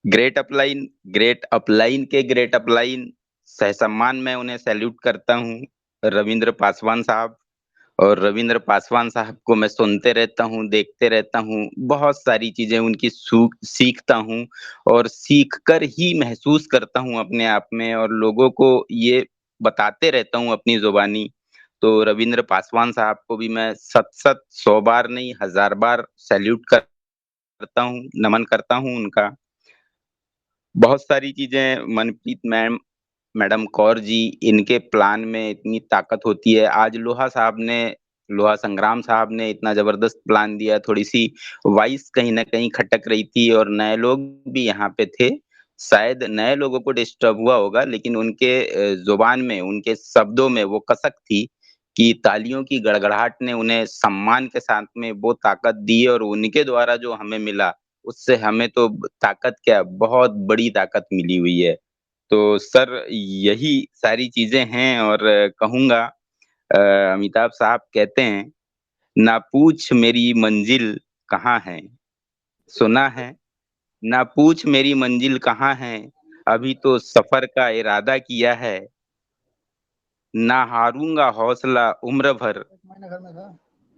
ग्रेट अपलाइन के ग्रेट अपलाइन सहसम्मान मैं उन्हें सैल्यूट करता हूँ, रविंद्र पासवान साहब। और रविंद्र पासवान साहब को मैं सुनते रहता हूँ, देखते रहता हूँ, बहुत सारी चीज़ें उनकी सीखता हूँ और सीख कर ही महसूस करता हूँ अपने आप में और लोगों को ये बताते रहता हूँ अपनी ज़ुबानी। तो रविंद्र पासवान साहब को भी मैं शत-शत 100 बार नहीं 1000 बार सैल्यूट करता हूँ, नमन करता हूँ उनका। बहुत सारी चीज़ें मनप्रीत मैडम कौर जी, इनके प्लान में इतनी ताकत होती है। आज लोहा संग्राम साहब ने इतना ज़बरदस्त प्लान दिया, थोड़ी-सी वॉइस कहीं न कहीं खटक रही थी और नए लोग भी यहाँ पे थे। शायद नए लोगों को डिस्टर्ब हुआ होगा लेकिन उनके ज़ुबान में, उनके शब्दों में वो कसक थी कि तालियों की गड़गड़ाहट ने उन्हें सम्मान के साथ में वो ताकत दी और उनके द्वारा जो हमें मिला, उससे हमें तो ताकत क्या, बहुत बड़ी ताकत मिली हुई है। तो सर यही सारी चीज़ें हैं और कहूँगा अमिताभ साहब कहते हैं, "ना पूछ मेरी मंजिल कहाँ है?" सुना है? "ना पूछ मेरी मंजिल कहाँ है? अभी तो सफ़र का इरादा किया है। ना हारूँगा हौसला उम्र भर,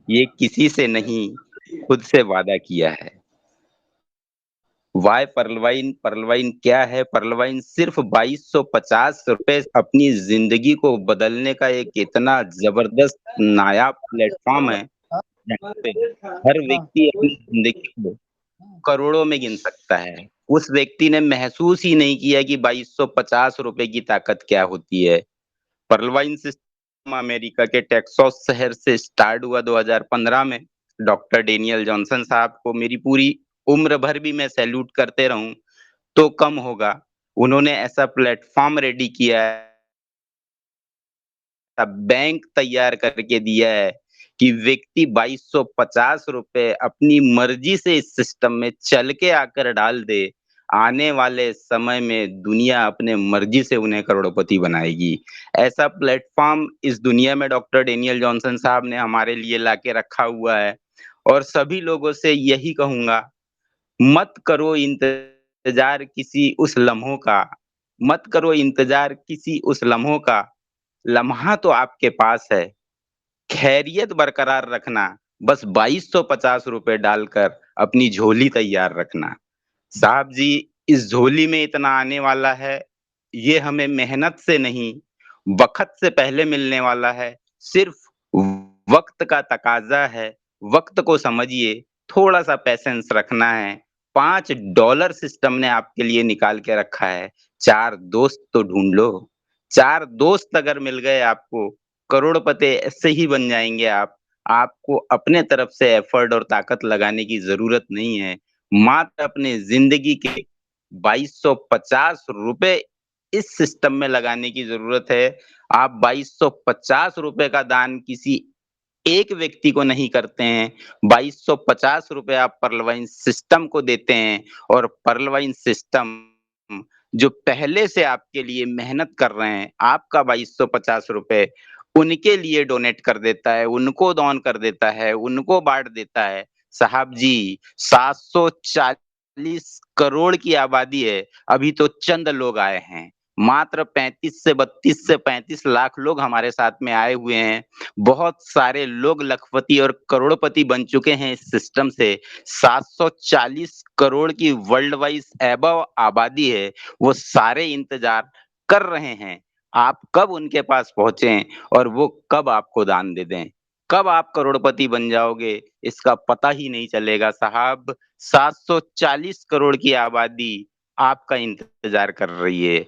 ये किसी से नहीं, खुद से वादा किया है।" वाई पर्लवाइन, पर्लवाइन क्या है? पर्लवाइन सिर्फ़ ₹2250 अपनी ज़िंदगी को बदलने का एक इतना ज़बरदस्त नायाब प्लेटफ़ॉर्म है, जहाँ पे हर व्यक्ति अपनी ज़िंदगी को करोड़ों में गिन सकता है। उस व्यक्ति ने महसूस ही नहीं किया कि ₹2250 की ताकत क्या होती है। पर्लवाइन सिस्टम अमेरिका के टेक्सास शहर से स्टार्ट हुआ 2015 में। डॉक्टर डेनियल जॉनसन साहब को मेरी पूरी उम्र भर भी मैं सैल्यूट करते रहूँ, तो कम होगा। उन्होंने ऐसा प्लेटफ़ॉर्म रेडी किया है, बैंक तैयार करके दिया है कि व्यक्ति ₹2250 अपनी मर्ज़ी से इस सिस्टम में चल के आकर डाल दे, आने वाले समय में दुनिया अपने मर्ज़ी से उन्हें करोड़पति बनाएगी। ऐसा प्लेटफ़ॉर्म इस दुनिया में डॉक्टर डेनियल जॉनसन साहब ने हमारे लिए लाके रखा हुआ है और सभी लोगों से यही कहूँगा, मत करो इंतज़ार किसी उस लम्हों का, मत करो इंतज़ार किसी उस लम्हों का, लम्हा तो आपके पास है। खैरियत बरकरार रखना, बस ₹2250 डालकर अपनी झोली तैयार रखना। साहब जी, इस झोली में इतना आने वाला है, ये हमें मेहनत से नहीं, वक़्त से पहले मिलने वाला है। सिर्फ़ वक़्त का तकाज़ा है, वक़्त को समझिए, थोड़ा-सा पेशेंस रखना है। $5 सिस्टम ने आपके लिए निकाल के रखा है, 4 दोस्त तो ढूँढ लो। 4 दोस्त अगर मिल गए आपको, करोड़पति ऐसे ही बन जाएँगे आप। आपको अपने तरफ से एफर्ट और ताकत लगाने की ज़रूरत नहीं है। मात्र अपने ज़िंदगी के ₹2250 इस सिस्टम में लगाने की ज़रूरत है। आप 2250 रुपए का दान किसी एक व्यक्ति को नहीं करते हैं, 2250 रुपए आप पर्ल वाइन सिस्टम को देते हैं और पर्ल वाइन सिस्टम जो पहले से आपके लिए मेहनत कर रहे हैं, आपका 2250 रुपए उनके लिए डोनेट कर देता है, उनको दान कर देता है, उनको बाँट देता है। साहब जी, 740 करोड़ की आबादी है, अभी तो चंद लोग आए हैं। मात्र 32 से 35 लाख लोग हमारे साथ में आए हुए हैं। बहुत सारे लोग लखपति और करोड़पति बन चुके हैं इस सिस्टम से। 740 करोड़ की वर्ल्ड वाइड एबव आबादी है, वो सारे इंतजार कर रहे हैं। आप कब उनके पास पहुँचे और वो कब आपको दान दे दें। कब आप करोड़पति बन जाओगे, इसका पता ही नहीं चलेगा साहब। 740 करोड़ की आबादी आपका इंतजार कर रही है।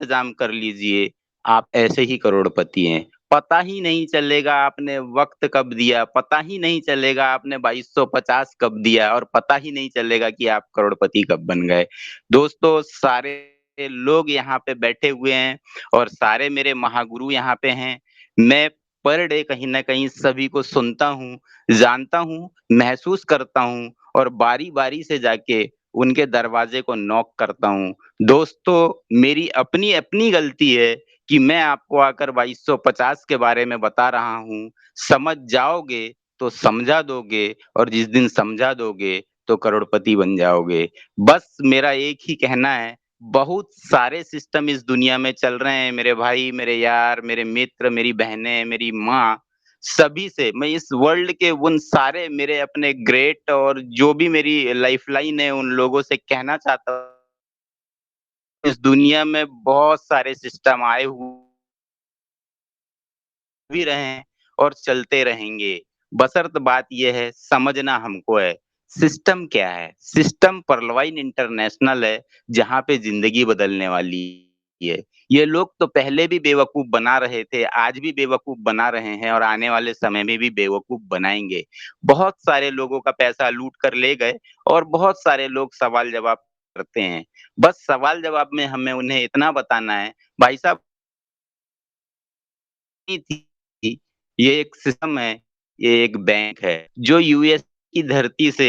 इंतजाम कर लीजिए, आप ऐसे ही करोड़पति हैं। पता ही नहीं चलेगा आपने वक़्त कब दिया, पता ही नहीं चलेगा आपने 2250 कब दिया और पता ही नहीं चलेगा कि आप करोड़पति कब बन गए। दोस्तों, सारे लोग यहाँ पे बैठे हुए हैं और सारे मेरे महागुरु यहाँ पे हैं। मैं पर डे कहीं न कहीं सभी को सुनता हूँ, जानता हूँ, महसूस करता हूँ और बारी-बारी से जाके उनके दरवाजे को नॉक करता हूँ। दोस्तों, मेरी अपनी गलती है कि मैं आपको आकर 2250 के बारे में बता रहा हूँ। समझ जाओगे तो समझा दोगे और जिस दिन समझा दोगे तो करोड़पति बन जाओगे। बस मेरा एक ही कहना है, बहुत सारे सिस्टम इस दुनिया में चल रहे हैं मेरे भाई, मेरे यार, मेरे मित्र, मेरी बहनें, मेरी माँ, सभी से मैं इस वर्ल्ड के उन सारे मेरे अपने ग्रेट और जो भी मेरी लाइफ़लाइन है उन लोगों से कहना चाहता हूँ इस दुनिया में बहुत सारे सिस्टम आए भी रहे हैं और चलते रहेंगे। बशर्त बात ये है समझना हमको है, सिस्टम क्या है? सिस्टम पर्लवाइन इंटरनेशनल है, जहाँ पे ज़िंदगी बदलने वाली है। ये लोग तो पहले भी बेवकूफ़ बना रहे थे, आज भी बेवकूफ़ बना रहे हैं और आने वाले समय में भी बेवकूफ़ बनाएँगे। बहुत सारे लोगों का पैसा लूट कर ले गए और बहुत सारे लोग सवाल-जवाब करते हैं। बस सवाल-जवाब में हमें उन्हें इतना बताना है, भाई साहब नहीं थी, ये एक सिस्टम है, ये एक बैंक है, जो यूएस की धरती से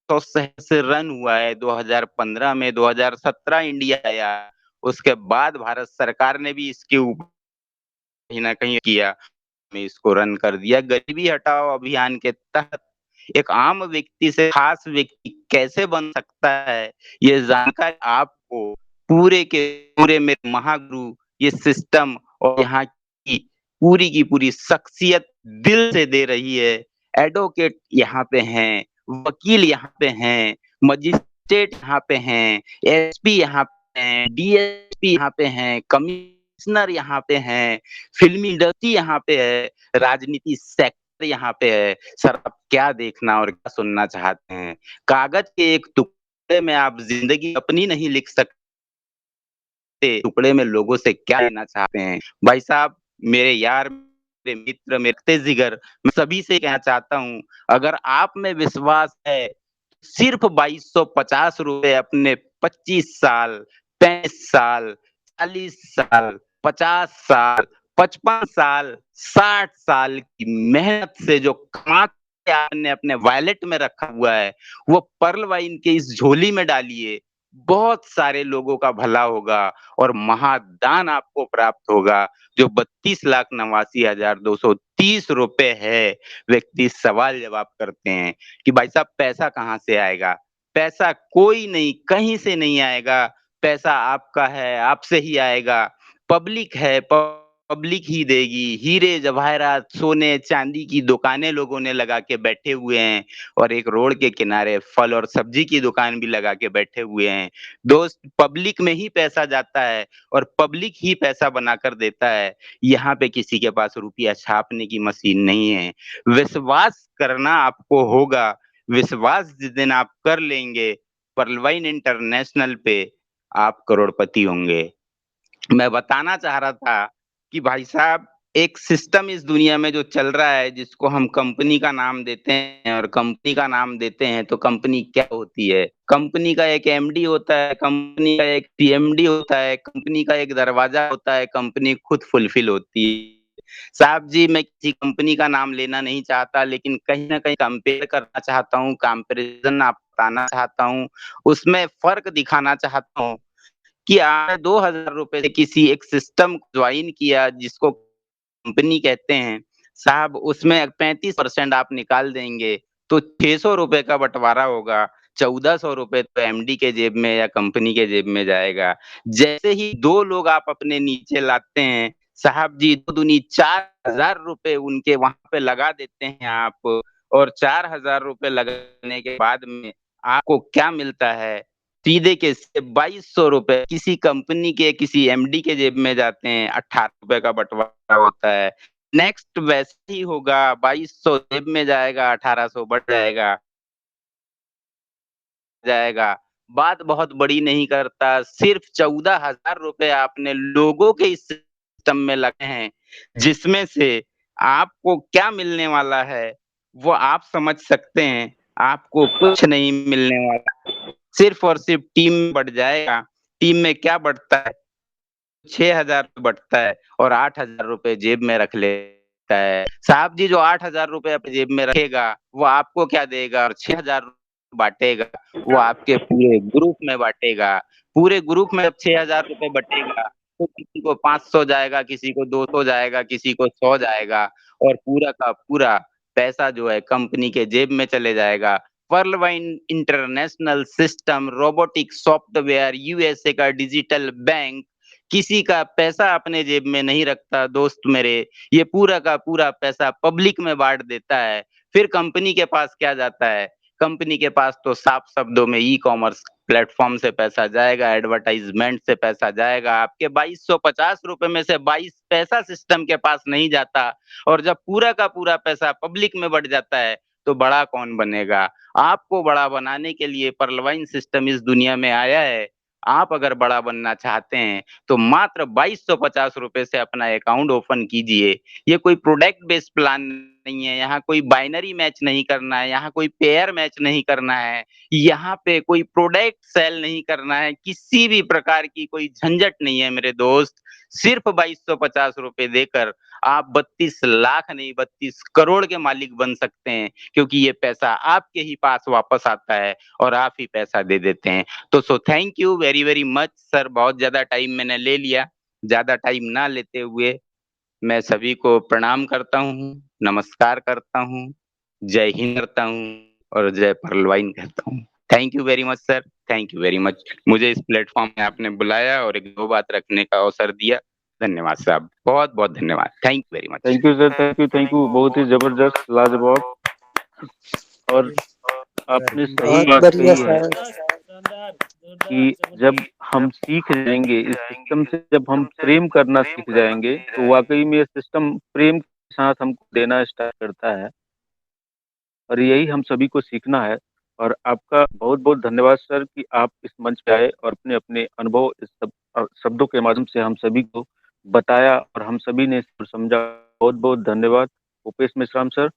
100 शहर से रन हुआ है 2015 में, 2017 इंडिया आया, उसके बाद भारत सरकार ने भी इसके ऊपर कहीं न कहीं किया, में इसको रन कर दिया। गरीबी हटाओ अभियान के तहत एक आम व्यक्ति से खास व्यक्ति कैसे बन सकता है, ये जानकारी आपको पूरे के पूरे मेरे महागुरु ये सिस्टम और यहाँ की पूरी शख्सियत दिल से दे रही है। एडवोकेट यहाँ पे हैं, वकील यहाँ पे हैं, मजिस्ट्रेट यहाँ पे हैं, एसपी यहाँ पे हैं, डीएसपी यहाँ पे हैं, कमिश्नर यहाँ पे हैं, फ़िल्मी इंडस्ट्री यहाँ पे है, राजनीति सेक्टर यहाँ पे है। सर आप क्या देखना और क्या सुनना चाहते हैं? कागज़ के एक टुकड़े में आप ज़िंदगी अपनी नहीं लिख सकते, टुकड़े में लोगों से क्या लेना चाहते हैं? भाई साहब, मेरे यार, मेरे मित्र, मेरे रक्ते जिगर, मैं सभी से कहना चाहता हूँ, अगर आप में विश्वास है, सिर्फ़ 2250 रुपए अपने 25 साल, 35 साल, 40 साल, 50 साल, 55 साल, 60 साल की मेहनत से जो कमा के आपने अपने वॉलेट में रखा हुआ है, वो पर्ल वाइन के इस झोली में डालिए। बहुत सारे लोगों का भला होगा और महादान आपको प्राप्त होगा। जो 32,89,230 रुपए है, व्यक्ति सवाल-जवाब करते हैं कि भाई साहब पैसा कहाँ से आएगा? पैसा कोई नहीं, कहीं से नहीं आएगा। पैसा आपका है, आपसे ही आएगा। पब्लिक है, पब्लिक ही देगी। हीरे, जवाहरात, सोने, चांदी की दुकानें लोगों ने लगा के बैठे हुए हैं और एक रोड के किनारे फल और सब्जी की दुकान भी लगा के बैठे हुए हैं। दोस्त, पब्लिक में ही पैसा जाता है और पब्लिक ही पैसा बनाकर देता है। यहाँ पे किसी के पास रुपया छापने की मशीन नहीं है। विश्वास करना आपको होगा। विश्वास जिस दिन आप कर लेंगे, पर्लवाइन इंटरनेशनल पे, आप करोड़पति होंगे। मैं बताना चाह रहा था कि भाई साहब एक सिस्टम इस दुनिया में जो चल रहा है जिसको हम कंपनी का नाम देते हैं, और कंपनी का नाम देते हैं तो कंपनी क्या होती है? कंपनी का एक एमडी होता है, कंपनी का एक पीएमडी होता है, कंपनी का एक दरवाजा होता है, कंपनी खुद फुलफिल होती है। साहब जी, मैं किसी कंपनी का नाम लेना नहीं चाहता, लेकिन कहीं न कहीं कंपेयर करना चाहता हूँ, कंपैरिज़न आप बताना चाहता हूँ, उसमें फ़र्क दिखाना चाहता हूँ कि आपने ₹2000 से किसी एक सिस्टम को जॉइन किया जिसको कंपनी कहते हैं, साहब उसमें 35% आप निकाल देंगे, तो ₹600 का बँटवारा होगा, ₹1400 तो एमडी के जेब में या कंपनी के जेब में जाएगा। जैसे ही 2 लोग आप अपने नीचे लाते हैं, साहब जी 2 दूनी ₹4000 उनके वहाँ पे लगा देते हैं आप, और ₹4000 लगाने के बाद में आपको क्या मिलता है? सीधे के सीधे ₹2200 किसी कंपनी के किसी एमडी के जेब में जाते हैं, ₹18 का बँटवारा होता है। नेक्स्ट वैसे ही होगा, 2200 जेब में जाएगा, 1800 बढ़ जाएगा। बात बहुत बड़ी नहीं करता, सिर्फ़ ₹14,000 आपने लोगों के इस सिस्टम में लगे हैं, जिसमें से आपको क्या मिलने वाला है, वो आप समझ सकते हैं। आपको कुछ नहीं मिलने वाला, सिर्फ़ और सिर्फ़ टीम बढ़ जाएगा। टीम में क्या बढ़ता है? 6,000 बँटता है और ₹8,000 जेब में रख लेता है। साहब जी, जो ₹8,000 अपनी जेब में रखेगा, वो आपको क्या देगा, और 6,000 बाँटेगा, वो आपके पूरे ग्रुप में बाँटेगा। पूरे ग्रुप में जब ₹6,000 बँटेगा, तो किसी को 500 जाएगा, किसी को 200 जाएगा, किसी को 100 जाएगा, और पूरा का पूरा पैसा जो है कंपनी के जेब में चले जाएगा। Worldwide international system, robotic software, USA का डिजिटल बैंक, किसी का पैसा अपने जेब में नहीं रखता दोस्त मेरे, ये पूरा का पूरा पैसा पब्लिक में बाँट देता है। फिर कंपनी के पास क्या जाता है? कंपनी के पास तो साफ शब्दों में ई-कॉमर्स प्लेटफ़ॉर्म से पैसा जाएगा, एडवर्टाइज़मेंट से पैसा जाएगा। आपके ₹2250 में से 22 पैसा सिस्टम के पास नहीं जाता, और जब पूरा का पूरा पैसा पब्लिक में बँट जाता है, तो बड़ा कौन बनेगा? आपको बड़ा बनाने के लिए पर्लवाइन सिस्टम इस दुनिया में आया है। आप अगर बड़ा बनना चाहते हैं, तो मात्र ₹2250 से अपना अकाउंट ओपन कीजिए। ये कोई प्रोडक्ट बेस्ड प्लान नहीं है, यहाँ कोई बाइनरी मैच नहीं करना है, यहाँ कोई पेयर मैच नहीं करना है, यहाँ पे कोई प्रोडक्ट सेल नहीं करना है, किसी भी प्रकार की कोई झंझट नहीं है मेरे दोस्त। सिर्फ़ ₹2250 देकर आप 32 लाख नहीं, 32 करोड़ के मालिक बन सकते हैं, क्योंकि ये पैसा आपके ही पास वापस आता है और आप ही पैसा दे देते हैं। तो thank you very very much sir, बहुत ज़्यादा टाइम मैंने ले लिया। ज़्यादा टाइम ना लेते हुए मैं सभी को प्रणाम करता हूँ, नमस्कार करता हूँ, जय हिंद करता हूँ और जय पर्लवाइन कहता हूँ। Thank you very much sir, thank you very much. मुझे इस प्लेटफ़ॉर्म में आपने बुलाया और 1-2 बात रखने का अवसर दिया। धन्यवाद साहब, बहुत-बहुत धन्यवाद। Thank you very much. Thank you sir, thank you. बहुत ही ज़बरदस्त, लाजवाब, और आपने सही बहुत बात बढ़िया कही है सर। कि जब हम सीख जाएँगे इस सिस्टम से, जब हम प्रेम करना सीख जाएँगे, तो वाक़ई में ये सिस्टम प्रेम के साथ हमको देना स्टार्ट करता है, और यही हम सभी को सीखना है। और आपका बहुत-बहुत धन्यवाद सर कि आप इस मंच पे आए और अपने-अपने अनुभव इस शब्दों के माध्यम से हम सभी को बताया, और हम सभी ने इसको समझा। बहुत-बहुत धन्यवाद भूपेश मेश्राम सर।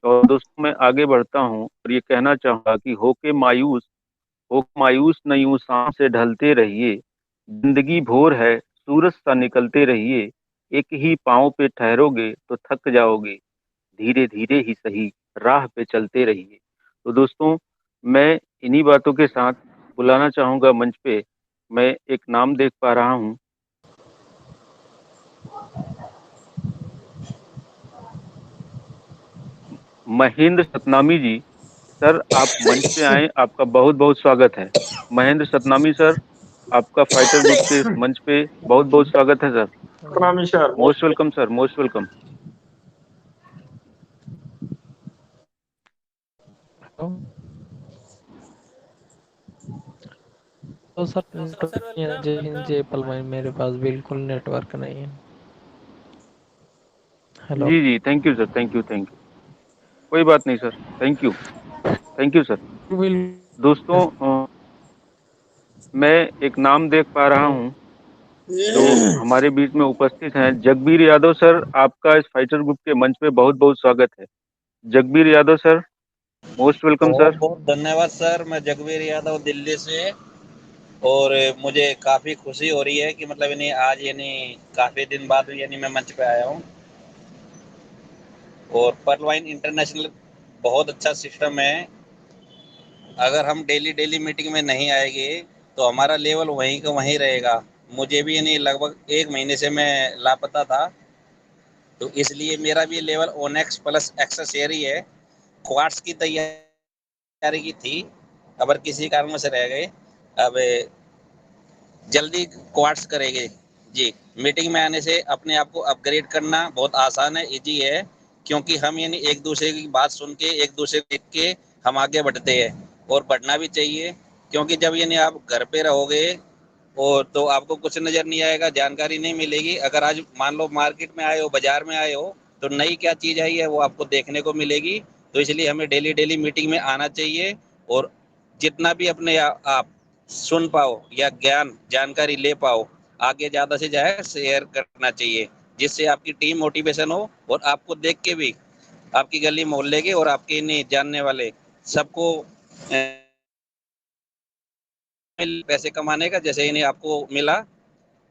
और दोस्तों, मैं आगे बढ़ता हूँ और ये कहना चाहूँगा कि हो मायूस नहीं हूँ, शाम से ढलते रहिए, जिंदगी भोर है, सूरज सा निकलते रहिए, एक ही पाँव पे ठहरोगे तो थक जाओगे, धीरे-धीरे ही सही, राह पे चलते रहिए। तो दोस्तों, मैं इन्हीं बातों के साथ बुलाना चाहूँगा मंच पे, मैं एक नाम देख पा रहा हूँ। महेंद्र सतनामी जी, सर आप मंच पे आएँ, आपका बहुत-बहुत स्वागत है। महेंद्र सतनामी सर, आपका फाइटर ग्रुप के इस मंच पे बहुत-बहुत स्वागत है सर। प्रणामी sir. Most welcome sir, most welcome. तो सर नेटवर्क नहीं है, जय हिंद जय पलवाइन, मेरे पास बिल्कुल नेटवर्क नहीं है। हेलो जी, जी, thank you sir, thank you, thank you. कोई बात नहीं sir, thank you sir. Well दोस्तों, मैं एक नाम देख पा रहा हूँ, जो हमारे बीच में उपस्थित हैं। जगबीर यादव सर, आपका इस फाइटर ग्रुप के मंच पे बहुत बहुत स्वागत है। Jagbir Yadav sir, most welcome बहुत सर। बहुत धन्यवाद सर। मैं जगबीर यादव दिल्ली से, और मुझे काफ़ी खुशी हो रही है कि मतलब यानी आज यानी काफ़ी दिन बाद यानी मैं मंच पे आया हूँ। और पर्लवाइन इंटरनेशनल बहुत अच्छा सिस्टम है। अगर हम डेली डेली मीटिंग में नहीं आएंगे तो हमारा लेवल वहीं का वहीं रहेगा। मुझे भी यानी लगभग 1 महीने से मैं लापता था, तो इसलिए मेरा भी लेवल ओनेक्स प्लस एक्सेस ही है। क्वार्ट्स की तैयारी की थी, अगर किसी कारण से रह गए। अब जल्दी क्वार्ट्स करेंगे जी। मीटिंग में आने से अपने आप को अपग्रेड करना बहुत आसान है, इजी है, क्योंकि हम यानी एक दूसरे की बात सुन के, एक दूसरे को देख के हम आगे बढ़ते हैं, और बढ़ना भी चाहिए। क्योंकि जब यानी आप घर पे रहोगे और तो आपको कुछ नज़र नहीं आएगा, जानकारी नहीं मिलेगी। अगर आज मान लो मार्केट में आए हो, बाजार में आए हो, तो नई क्या चीज़ आई है वो आपको देखने को मिलेगी। तो इसलिए हमें डेली डेली मीटिंग में आना चाहिए, और जितना भी अपने आप सुन पाओ या ज्ञान जानकारी ले पाओ, आगे ज़्यादा से ज़्यादा शेयर करना चाहिए, जिससे आपकी टीम मोटिवेशन हो, और आपको देख के भी आपकी गली मोहल्ले के और आपके नहीं जानने वाले सबको पैसे कमाने का जैसे इन्हें आपको मिला।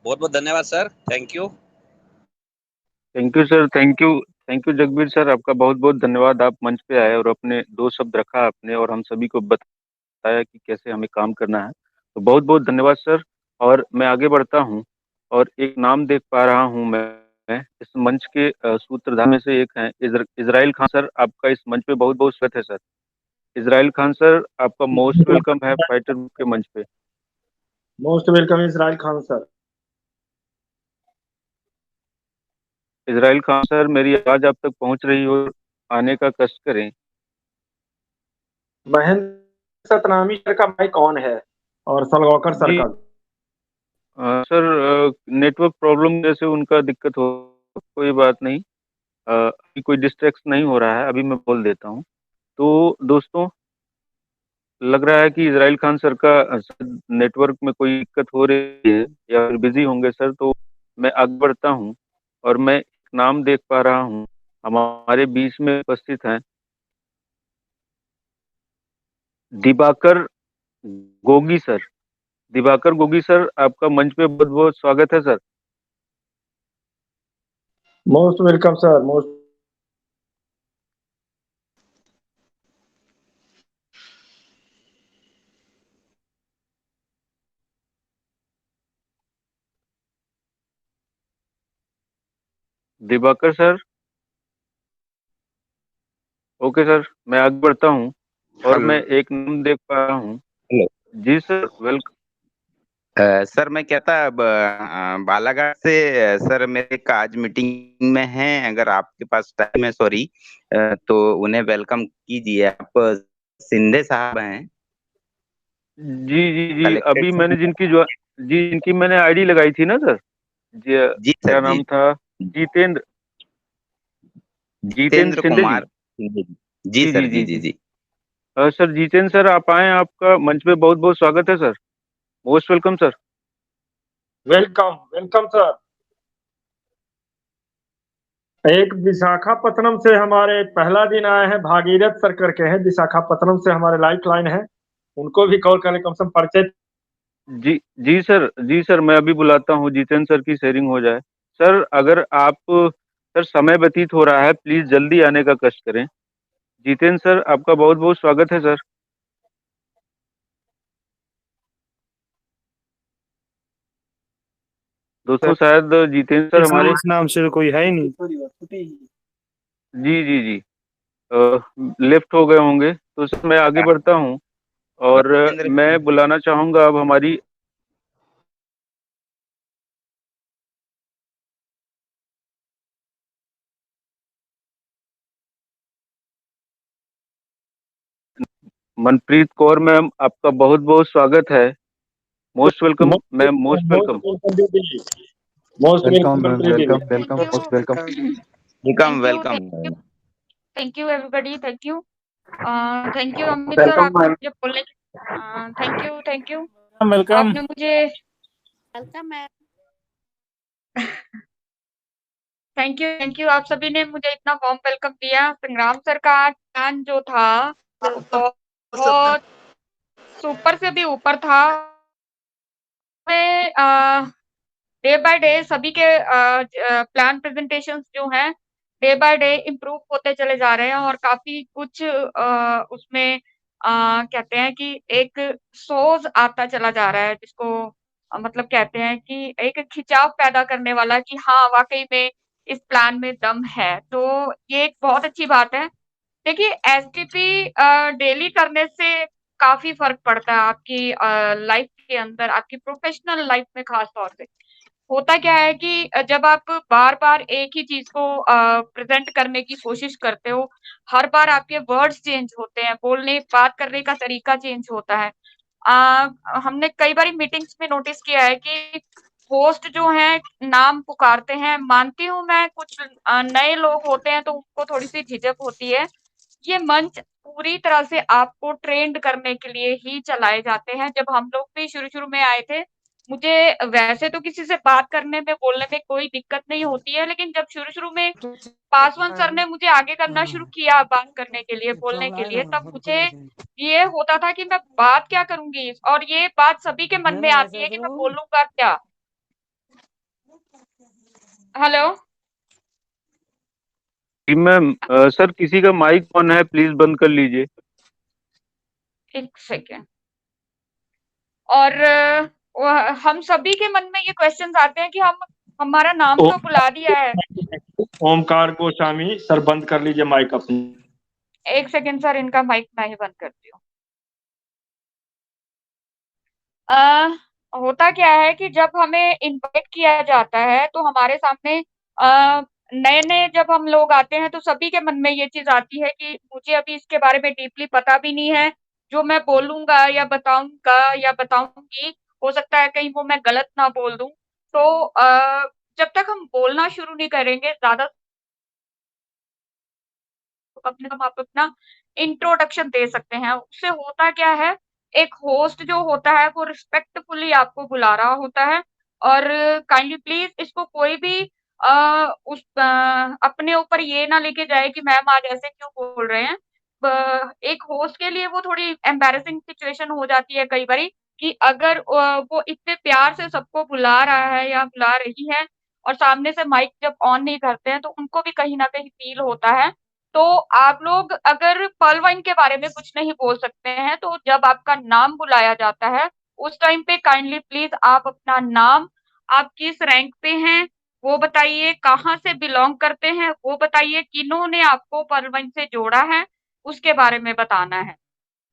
बहुत बहुत धन्यवाद sir, thank you. Thank you sir, thank you Jagbir sir, आपका बहुत बहुत धन्यवाद। आप मंच पे आए और अपने दो शब्द रखा आपने, और हम सभी को बताया कि कैसे हमें काम करना है। तो बहुत बहुत धन्यवाद सर। और मैं आगे बढ़ता हूँ, और एक नाम देख पा रहा हूँ मैं इस मंच के सूत्रधार में से एक हैं इजराइल खान सर। आपका इस मंच पे बहुत बहुत स्वागत है सर। इजराइल खान सर, आपका मोस्ट वेलकम है फाइटर ग्रुप के मंच पे। Most welcome Israel Khan sir. Israel Khan sir, मेरी आवाज आप तक पहुंच रही हो, आने का कष्ट करें। महेंद्र सतनामी सर का माइक ऑन है, और सलगांवकर सर जी का। सर, नेटवर्क प्रॉब्लम जैसे उनका दिक्कत हो, कोई बात नहीं। अभी कोई डिस्ट्रैक्शन नहीं हो रहा है, अभी मैं बोल देता हूँ। तो दोस्तों, लग रहा है कि इजराइल खान सर का नेटवर्क में कोई दिक्कत हो रही है, या फिर बिजी होंगे सर। तो मैं आगे बढ़ता हूँ, और मैं एक नाम देख पा रहा हूँ हमारे बीच में उपस्थित हैं दिबाकर गोगी सर। दिबाकर गोगी सर, आपका मंच पे बहुत बहुत स्वागत है sir. Most welcome sir, most. Dibakar sir, okay sir, मैं आगे बढ़ता हूँ, और हेलो। मैं एक नाम देख पा रहा हूँ। हेलो। जी सर, वेलकम। सर मैं क्या था, अब बालाघाट से सर मेरे एक आज मीटिंग में है, अगर आपके पास टाइम है, सॉरी, तो उन्हें वेलकम कीजिए। आप सिंधे साहब हैं, जी जी जी, कलेक्टेड अभी से। मैंने जिनकी मैंने आईडी लगाई थी ना सर, जी, जी क्या सर जी। नाम था? जितेंद्र जितेंद्र जितेंद्र शिंदे जी। कुमार सिंधे जी। जी जी सर जी जी जी जी जी। जी। सर जितेंद्र सर, आप आए, आपका मंच पे बहुत बहुत स्वागत है sir. Most welcome sir. Welcome welcome sir. एक विशाखापत्तनम से हमारे पहला दिन आए हैं, भागीरथ सर करके हैं, विशाखापत्तनम से हमारे लाइफ लाइन है। उनको भी कॉल करें, कम से कम परिचय। जी जी सर, मैं अभी बुलाता हूँ, जितेंद्र सर की शेयरिंग हो जाए। सर, अगर आप, सर समय व्यतीत हो रहा है, प्लीज जल्दी आने का कष्ट करें। जितेंद्र सर, आपका बहुत बहुत स्वागत है सर। दोस्तों, शायद जितेंद्र सर हमारे, इस नाम से कोई है ही नहीं। जी जी जी, लेफ्ट हो गए होंगे। तो सर मैं आगे बढ़ता हूँ, और राजेंद्र मैं बुलाना चाहूँगा अब हमारी मनप्रीत कौर मैम, आपका बहुत बहुत स्वागत है। Most welcome ma'am, most welcome. Most welcome welcome ma'am, दीदी। Welcome Thank welcome you, most welcome. Welcome thank you, welcome. thank you everybody, thank you. Thank you Amit sir, welcome आपने मैम। मुझे बोलने। Thank you, welcome. आपने मुझे। Welcome ma'am. Thank you आप सभी ने मुझे इतना वार्म वेलकम दिया। संग्राम सर का प्लान जो था बहुत सुपर से भी ऊपर था। डे बाय डे सभी के प्लान प्रेजेंटेशंस जो हैं डे बाय डे इम्प्रूव होते चले जा रहे हैं और काफी कुछ उसमें कहते हैं कि एक सोज आता चला जा रहा है, जिसको मतलब कहते हैं कि एक खिंचाव पैदा करने वाला कि हाँ वाकई में इस प्लान में दम है। तो ये एक बहुत अच्छी बात है। देखिए एसटीपी डेली करने से काफी फर्क पड़ता है आपकी लाइफ के अंदर, आपकी प्रोफेशनल लाइफ में खास तौर से। होता क्या है कि जब आप बार-बार एक ही चीज़ को प्रेज़ेंट करने की कोशिश करते हो, हर बार आपके वर्ड्स चेंज होते हैं, बोलने बात करने का तरीका चेंज होता है। हमने कई बारी मीटिंग्स में नोटिस किया है कि होस्ट जो हैं नाम पुकारते हैं, मानती हूँ मैं कुछ नए लोग होते हैं तो उनको थोड़ी-सी झिझक होती है। ये मंच पूरी तरह से आपको ट्रेंड करने के लिए ही चलाए जाते हैं। जब हम लोग भी शुरू-शुरू में आए थे, मुझे वैसे तो किसी से बात करने में, बोलने में कोई दिक्कत नहीं होती है, लेकिन जब शुरू-शुरू में पासवान सर ने मुझे आगे करना शुरू किया बात करने के लिए, बोलने के लिए, तब मुझे ये होता था कि मैं बात क्या करूँगी? और ये बात सभी के मन में आती है कि मैं बोलूँगा क्या? हेलो? जी मैम, सर किसी का माइक ऑन है, प्लीज बंद कर लीजिए। 1 सेकंड। और हम सभी के मन में ये क्वेश्चंस आते हैं कि हमारा नाम तो बुला दिया है। ओमकार गोस्वामी सर बंद कर लीजिए माइक अपनी। 1 सेकंड सर, इनका माइक मैं ही बंद करती हूँ। होता क्या है कि जब हमें इनवाइट किया जाता है तो हमारे सामने नए-नए जब हम लोग आते हैं तो सभी के मन में ये चीज़ आती है कि मुझे अभी इसके बारे में डीपली पता भी नहीं है। जो मैं बोलूँगा या बताऊँगा या बताऊँगी, हो सकता है कहीं वो मैं गलत ना बोल दूँ। तो जब तक हम बोलना शुरू नहीं करेंगे ज़्यादा अपने हम आप अपना इंट्रोडक्शन दे सकते हैं। उससे होता क्या है, एक होस्ट जो होता है वो रिस्पेक्टफुली आपको बुला रहा होता है और काइंडली प्लीज़ इसको कोई भी अपने ऊपर ये ना लेके जाए कि मैम आज ऐसे क्यों बोल रहे हैं। एक होस्ट के लिए वो थोड़ी एम्बैरेसिंग सिचुएशन हो जाती है कई बारी कि अगर वो इतने प्यार से सबको बुला रहा है या बुला रही है और सामने से माइक जब ऑन नहीं करते हैं तो उनको भी कहीं न कहीं फ़ील होता है। तो आप लोग अगर पर्ल वाइन के बारे में कुछ नहीं बोल सकते हैं, तो जब आपका नाम बुलाया जाता है, उस टाइम पे काइंडली प्लीज़ आप अपना नाम, आप किस रैंक पे हैं, वो बताइए, कहाँ से बिलॉन्ग करते हैं, वो बताइए, किन्होंने आपको पर्ल वाइन से जोड़ा है, उसके बारे में बताना है।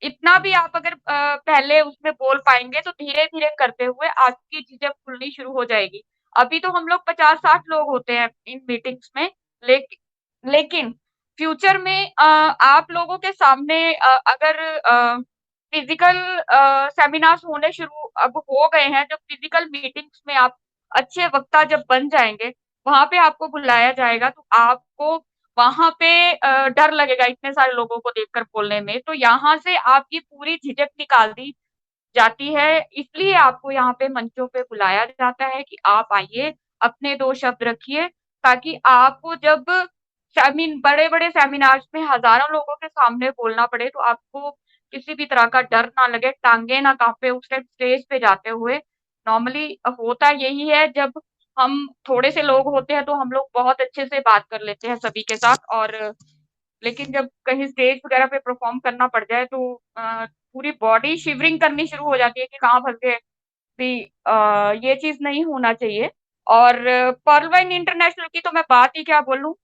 इतना भी आप अगर पहले उसमें बोल पाएँगे, तो धीरे-धीरे करते हुए आपकी चीज़ें खुलनी शुरू हो जाएगी। अभी तो हम लोग 50-60 लोग होते हैं इन मीटिंग्स में, लेकिन फ्यूचर में आप लोगों के सामने अगर फिज़िकल सेमिनार्स होने शुरू अब हो गए हैं, जब फिज़िकल मीटिंग्स में आप अच्छे वक्ता जब बन जाएँगे, वहाँ पे आपको बुलाया जाएगा, तो आपको वहाँ पे डर लगेगा इतने सारे लोगों को देखकर बोलने में, तो यहाँ से आपकी पूरी झिझक निकाल दी जाती है, इसलिए आपको यहाँ पे मंचों पे बुलाया जाता है कि आप आइए, अपने 2 शब्द रखिए, ताकि आपको जब बड़े-बड़े सेमिनार्स में हज़ारों लोगों के सामने बोलना पड़े, तो आपको किसी भी तरह का डर ना लगे, टाँगे ना काँपे उस टाइम स्टेज पे जाते हुए। नॉर्मली होता यही है जब हम थोड़े से लोग होते हैं, तो हम लोग बहुत अच्छे से बात कर लेते हैं सभी के साथ और लेकिन जब कहीं स्टेज वगैरह पे परफ़ॉर्म करना पड़ जाए तो पूरी बॉडी शिवरिंग करनी शुरू हो जाती है कि कहाँ फँस गए। भी ये चीज़ नहीं होना चाहिए और पर्ल वाइन इंटरनेशनल की तो मैं बात ही क्या बोलूँ।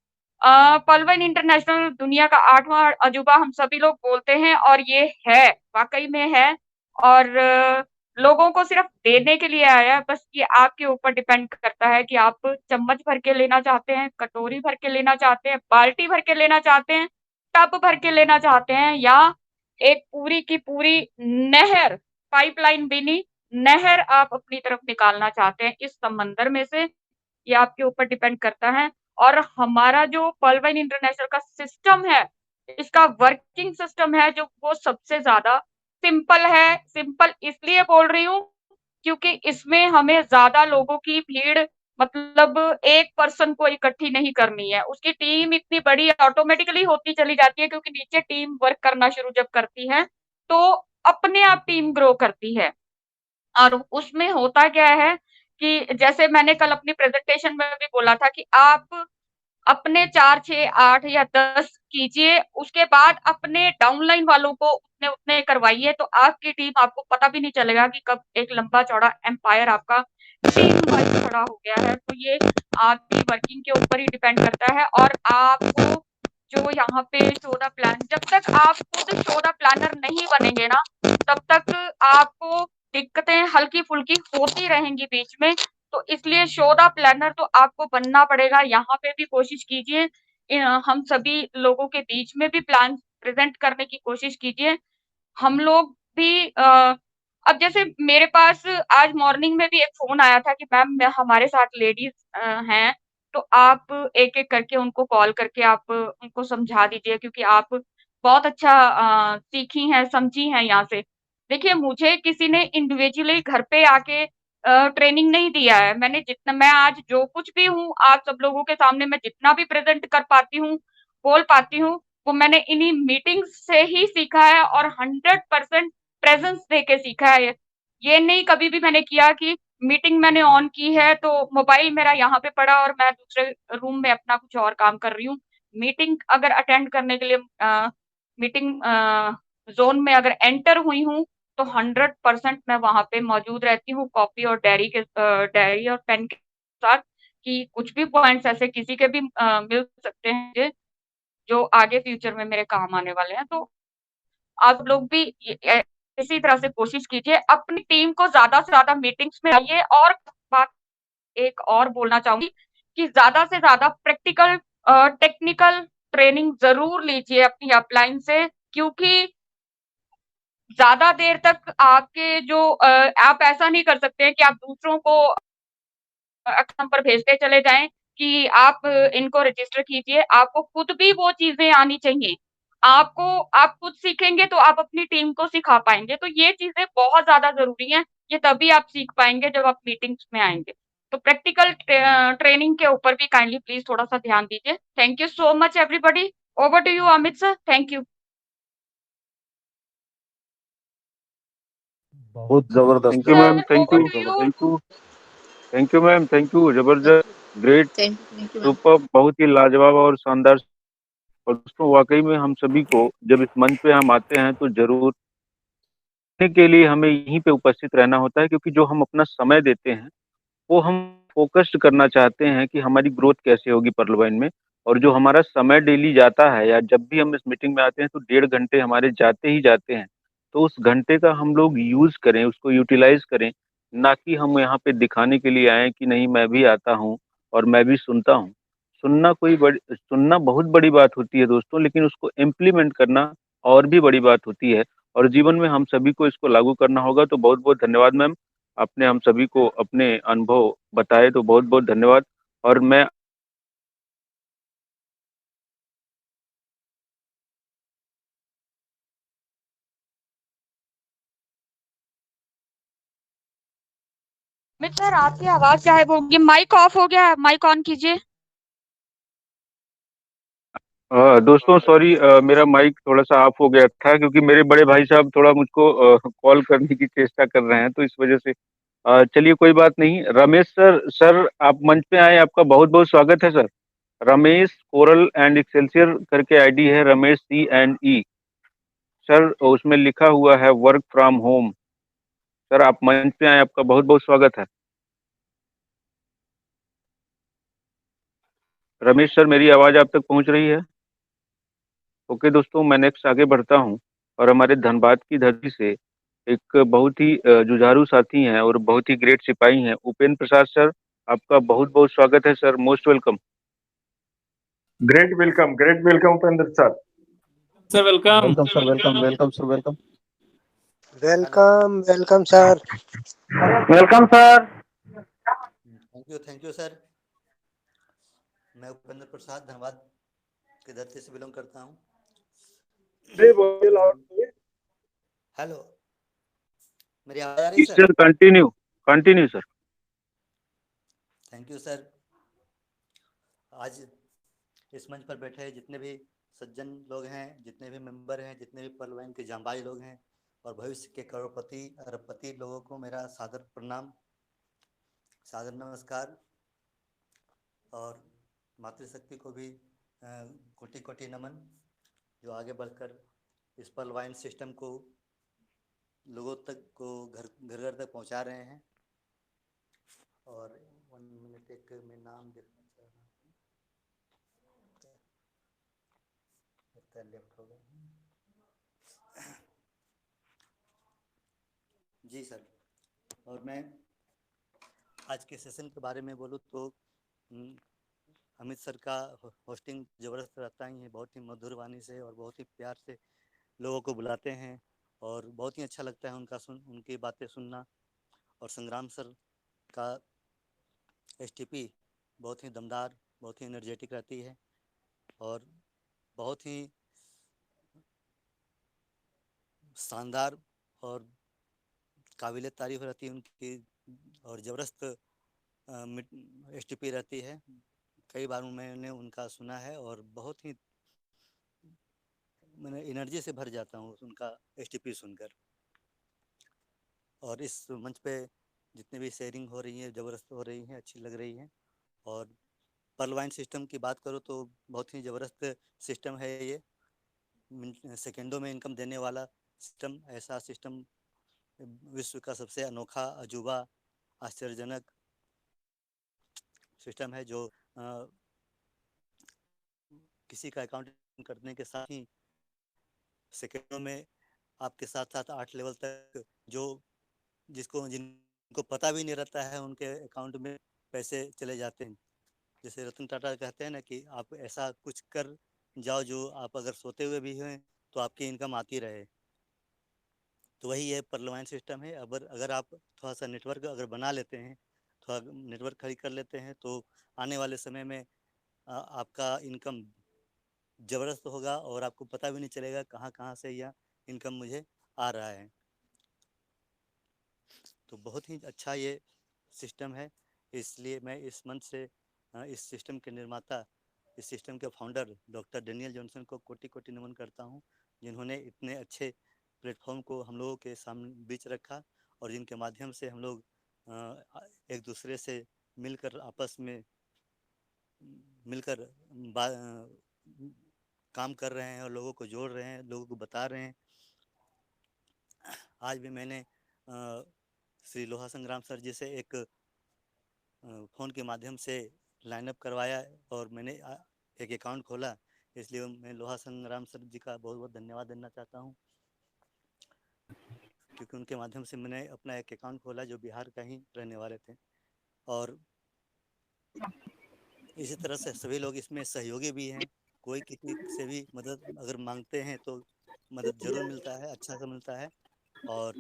पर्ल वाइन इंटरनेशनल दुनिया का 8वाँ अजूबा हम सभी लोग बोलते हैं और ये है, वाक़ई में है और लोगों को सिर्फ़ देने के लिए आया है, बस ये आपके ऊपर डिपेंड करता है कि आप चम्मच भर के लेना चाहते हैं, कटोरी भर के लेना चाहते हैं, बाल्टी भर के लेना चाहते हैं, टब भर के लेना चाहते हैं या एक पूरी की पूरी नहर, पाइपलाइन भी नहीं, नहर आप अपनी तरफ निकालना चाहते हैं इस समंदर में से, ये आपके ऊपर डिपेंड करता है और हमारा जो पर्ल वाइन इंटरनेशनल का सिस्टम है, इसका वर्किंग सिस्टम है जो वो सबसे ज़्यादा सिंपल है। सिंपल इसलिए बोल रही हूँ क्योंकि इसमें हमें ज़्यादा लोगों की भीड़ मतलब एक पर्सन को इकट्ठी नहीं करनी है, उसकी टीम इतनी बड़ी ऑटोमेटिकली होती चली जाती है, क्योंकि नीचे टीम वर्क करना शुरू जब करती है, तो अपने आप टीम ग्रो करती है। और उसमें होता क्या है कि जैसे मैंने कल अपनी प्रेज़ेंटेशन में भी बोला था कि आप अपने 4, 6, 8 या 10 कीजिए, उसके बाद अपने डाउनलाइन वालों को उतने-उतने करवाइए, तो आपकी टीम, आपको पता भी नहीं चलेगा कि कब एक लंबा-चौड़ा एम्पायर आपका टीम वाइज़ खड़ा हो गया है। तो ये आपकी वर्किंग के ऊपर ही डिपेंड करता है। और आपको जो यहाँ पे शो द प्लान, जब तक आप खुद शो द प्लानर नहीं बनेंगे ना, तब तक आपको दिक्कतें हल्की-फुल्की होती रहेंगी बीच में। तो इसलिए शो द प्लानर तो आपको बनना पड़ेगा। यहाँ पे भी कोशिश कीजिए, हम सभी लोगों के बीच में भी प्लान प्रेज़ेंट करने की कोशिश कीजिए। हम लोग भी अब जैसे मेरे पास आज मॉर्निंग में भी एक फ़ोन आया था कि मैम हमारे साथ लेडीज़ हैं, तो आप एक-एक करके उनको कॉल करके आप उनको समझा दीजिए, क्योंकि आप बहुत अच्छा सीखी हैं, समझी हैं यहाँ से। देखिए, मुझे किसी ने इंडिविजुअली घर पे आके ट्रेनिंग नहीं दिया है। मैं आज जो कुछ भी हूँ, आप सब लोगों के सामने मैं जितना भी प्रेज़ेंट कर पाती हूँ, बोल पाती हूँ, वो मैंने इन्हीं मीटिंग्स से ही सीखा है और 100% प्रेज़ेंस देके सीखा है। ये नहीं कभी भी मैंने किया कि मीटिंग मैंने ऑन की है तो मोबाइल मेरा यहाँ पे पड़ा और मैं दूसरे रूम में अपना कुछ और काम कर रही हूँ। मीटिंग अगर अटेंड करने के लिए मीटिंग ज़ोन में अगर एंटर हुई हूँ, तो 100% मैं वहाँ पे मौजूद रहती हूँ, कॉपी और डायरी और पेन के साथ, कि कुछ भी पॉइंट्स ऐसे किसी के भी मिल सकते हैं मुझे, जो आगे फ्यूचर में मेरे काम आने वाले हैं। तो आप लोग भी इसी तरह से कोशिश कीजिए, अपनी टीम को ज़्यादा से ज़्यादा मीटिंग्स में लाइए। और बात एक और बोलना चाहूँगी कि ज़्यादा से ज़्यादा प्रैक्टिकल टेक्निकल ट्रेनिंग ज़रूर लीजिए अपनी अपलाइन से, क्योंकि ज़्यादा देर तक आपके जो आप ऐसा नहीं कर सकते हैं कि आप दूसरों को नंबर भेजते चले जाएँ कि आप इनको रजिस्टर कीजिए, आपको खुद भी वो चीज़ें आनी चाहिए। आप खुद सीखेंगे तो आप अपनी टीम को सिखा पाएँगे, तो ये चीज़ें बहुत ज़्यादा ज़रूरी हैं, ये तभी आप सीख पाएँगे जब आप मीटिंग्स में आएँगे। तो प्रैक्टिकल ट्रेनिंग के ऊपर भी काइंडली प्लीज़ थोड़ा-सा ध्यान दीजिए। Thank you so much everybody. Over to you Amit sir, thank you. बहुत जबरदस्त। Thank you ma'am, sir, thank over you, to you. Thank you, thank you ma'am, thank you, जबरदस्त, great, thank you ma'am. Superb, बहुत ही लाजवाब और शानदार। और दोस्तों वाक़ई में हम सभी को जब इस मंच पे हम आते हैं तो ज़रूर के लिए हमें यहीं पे उपस्थित रहना होता है, क्योंकि जो हम अपना समय देते हैं, वो हम फ़ोकस्ड करना चाहते हैं कि हमारी ग्रोथ कैसे होगी परलवाइन में। और जो हमारा समय डेली जाता है या जब भी हम इस मीटिंग में आते हैं तो 1.5 घंटे हमारे जाते ही जाते हैं। तो उस घंटे का हम लोग यूज़ करें, उसको यूटिलाइज़ करें, ना कि हम यहाँ पे दिखाने के लिए आएँ कि नहीं मैं भी आता हूँ और मैं भी सुनता हूँ। सुनना बहुत बड़ी बात होती है दोस्तों, लेकिन उसको इम्प्लीमेंट करना और भी बड़ी बात होती है। और जीवन में हम सभी को इसको लागू करना होगा। तो बहुत-बहुत धन्यवाद मैम। आपने हम सभी को अपने अनुभव बताए, तो बहुत-बहुत धन्यवाद। और मैं अमित सर, आपकी आवाज़ गायब हो गई, माइक ऑफ हो गया है, माइक ऑन कीजिए। दोस्तों सॉरी, मेरा माइक थोड़ा-सा ऑफ हो गया था, क्योंकि मेरे बड़े भाई साहब थोड़ा मुझको कॉल करने की चेष्टा कर रहे हैं, तो इस वजह से चलिए कोई बात नहीं। रमेश सर, सर आप मंच पे आए, आपका बहुत-बहुत स्वागत है sir. Ramesh coral and Excelsior करके आईडी है, रमेश C&E। सर उसमें लिखा हुआ है वर्क फ्रॉम होम। सर आप मंच पे आए, आपका बहुत-बहुत स्वागत है। रमेश सर, मेरी आवाज़ आप तक पहुँच रही है? ओके दोस्तों, मैं नेक्स्ट आगे बढ़ता हूँ। और हमारे धनबाद की धरती से एक बहुत ही जुझारू साथी हैं और बहुत ही ग्रेट सिपाही हैं, उपेंद्र प्रसाद सर। आपका बहुत-बहुत स्वागत है sir, most welcome. Great welcome Upendra sir. Sir welcome. Welcome sir, welcome welcome sir, welcome. Welcome welcome sir. Welcome sir. Thank you sir. मैं उपेंद्र प्रसाद धनबाद की धरती से बिलोंग करता हूँ। हेलो, मेरी आवाज आ रही है sir? Sir continue sir. Thank you sir. आज इस मंच पर बैठे जितने भी सज्जन लोग हैं, जितने भी मेंबर हैं, जितने भी पर्लवाइन के जांबाज लोग हैं और भविष्य के करोड़पति अरबपति लोगों को मेरा सादर प्रणाम, सादर नमस्कार। और मातृशक्ति को भी कोटि कोटि नमन, जो आगे बढ़कर इस पर्लवाइन सिस्टम को लोगों तक को घर घर तक पहुंचा रहे हैं। और 1 मिनट एक मैं नाम देखना चाह रहा हूँ, लेफ्ट हो गया जी सर। और मैं आज के सेशन के बारे में बोलूँ तो अमित सर का होस्टिंग ज़बरदस्त रहता ही है, बहुत ही मधुर वाणी से और बहुत ही प्यार से लोगों को बुलाते हैं और बहुत ही अच्छा लगता है उनकी बातें सुनना। और संग्राम सर का एसटीपी बहुत ही दमदार, बहुत ही एनर्जेटिक रहती है और बहुत ही शानदार और काबिल तारीफ रहती है उनकी और ज़बरदस्त एसटीपी रहती है। कई बार मैंने उनका सुना है और बहुत ही मैंने एनर्जी से भर जाता हूँ उनका एसटीपी सुनकर। और इस मंच पे जितने भी शेयरिंग हो रही है ज़बरदस्त हो रही है, अच्छी लग रही है। और पर्लवाइन सिस्टम की बात करो तो बहुत ही ज़बरदस्त सिस्टम है ये, सेकेंडों में इनकम देने वाला सिस्टम। ऐसा सिस्टम विश्व का सबसे अनोखा, अजूबा, आश्चर्यजनक सिस्टम है जो किसी का अकाउंट करने के साथ ही सेकेंडों में आपके साथ साथ 8 लेवल तक जिनको पता भी नहीं रहता है उनके अकाउंट में पैसे चले जाते हैं। जैसे रतन टाटा कहते हैं ना कि आप ऐसा कुछ कर जाओ जो आप अगर सोते हुए भी हैं तो आपकी इनकम आती रहे। तो वही ये पर्लवाइन सिस्टम है। अगर आप थोड़ा सा नेटवर्क अगर बना लेते हैं, थोड़ा नेटवर्क खड़ी कर लेते हैं तो आने वाले समय में आपका इनकम ज़बरदस्त होगा और आपको पता भी नहीं चलेगा कहाँ कहाँ से यह इनकम मुझे आ रहा है। तो बहुत ही अच्छा ये सिस्टम है, इसलिए मैं इस मंच से इस सिस्टम के निर्माता, इस सिस्टम के फाउंडर डॉक्टर डेनियल जॉनसन को कोटि कोटि नमन करता हूँ, जिन्होंने इतने अच्छे प्लेटफॉर्म को हम लोगों के सामने बीच रखा और जिनके माध्यम से हम लोग एक दूसरे से मिलकर आपस में मिलकर काम कर रहे हैं और लोगों को जोड़ रहे हैं, लोगों को बता रहे हैं। आज भी मैंने श्री लोहा संग्राम सर जी से एक फ़ोन के माध्यम से लाइनअप करवाया और मैंने एक अकाउंट खोला, इसलिए मैं लोहा संग्राम सर जी का बहुत बहुत धन्यवाद देना चाहता हूँ, क्योंकि उनके माध्यम से मैंने अपना एक अकाउंट खोला जो बिहार का ही रहने वाले थे। और इसी तरह से सभी लोग इसमें सहयोगी भी हैं, कोई किसी से भी मदद अगर मांगते हैं तो मदद ज़रूर मिलता है, अच्छा सा मिलता है। और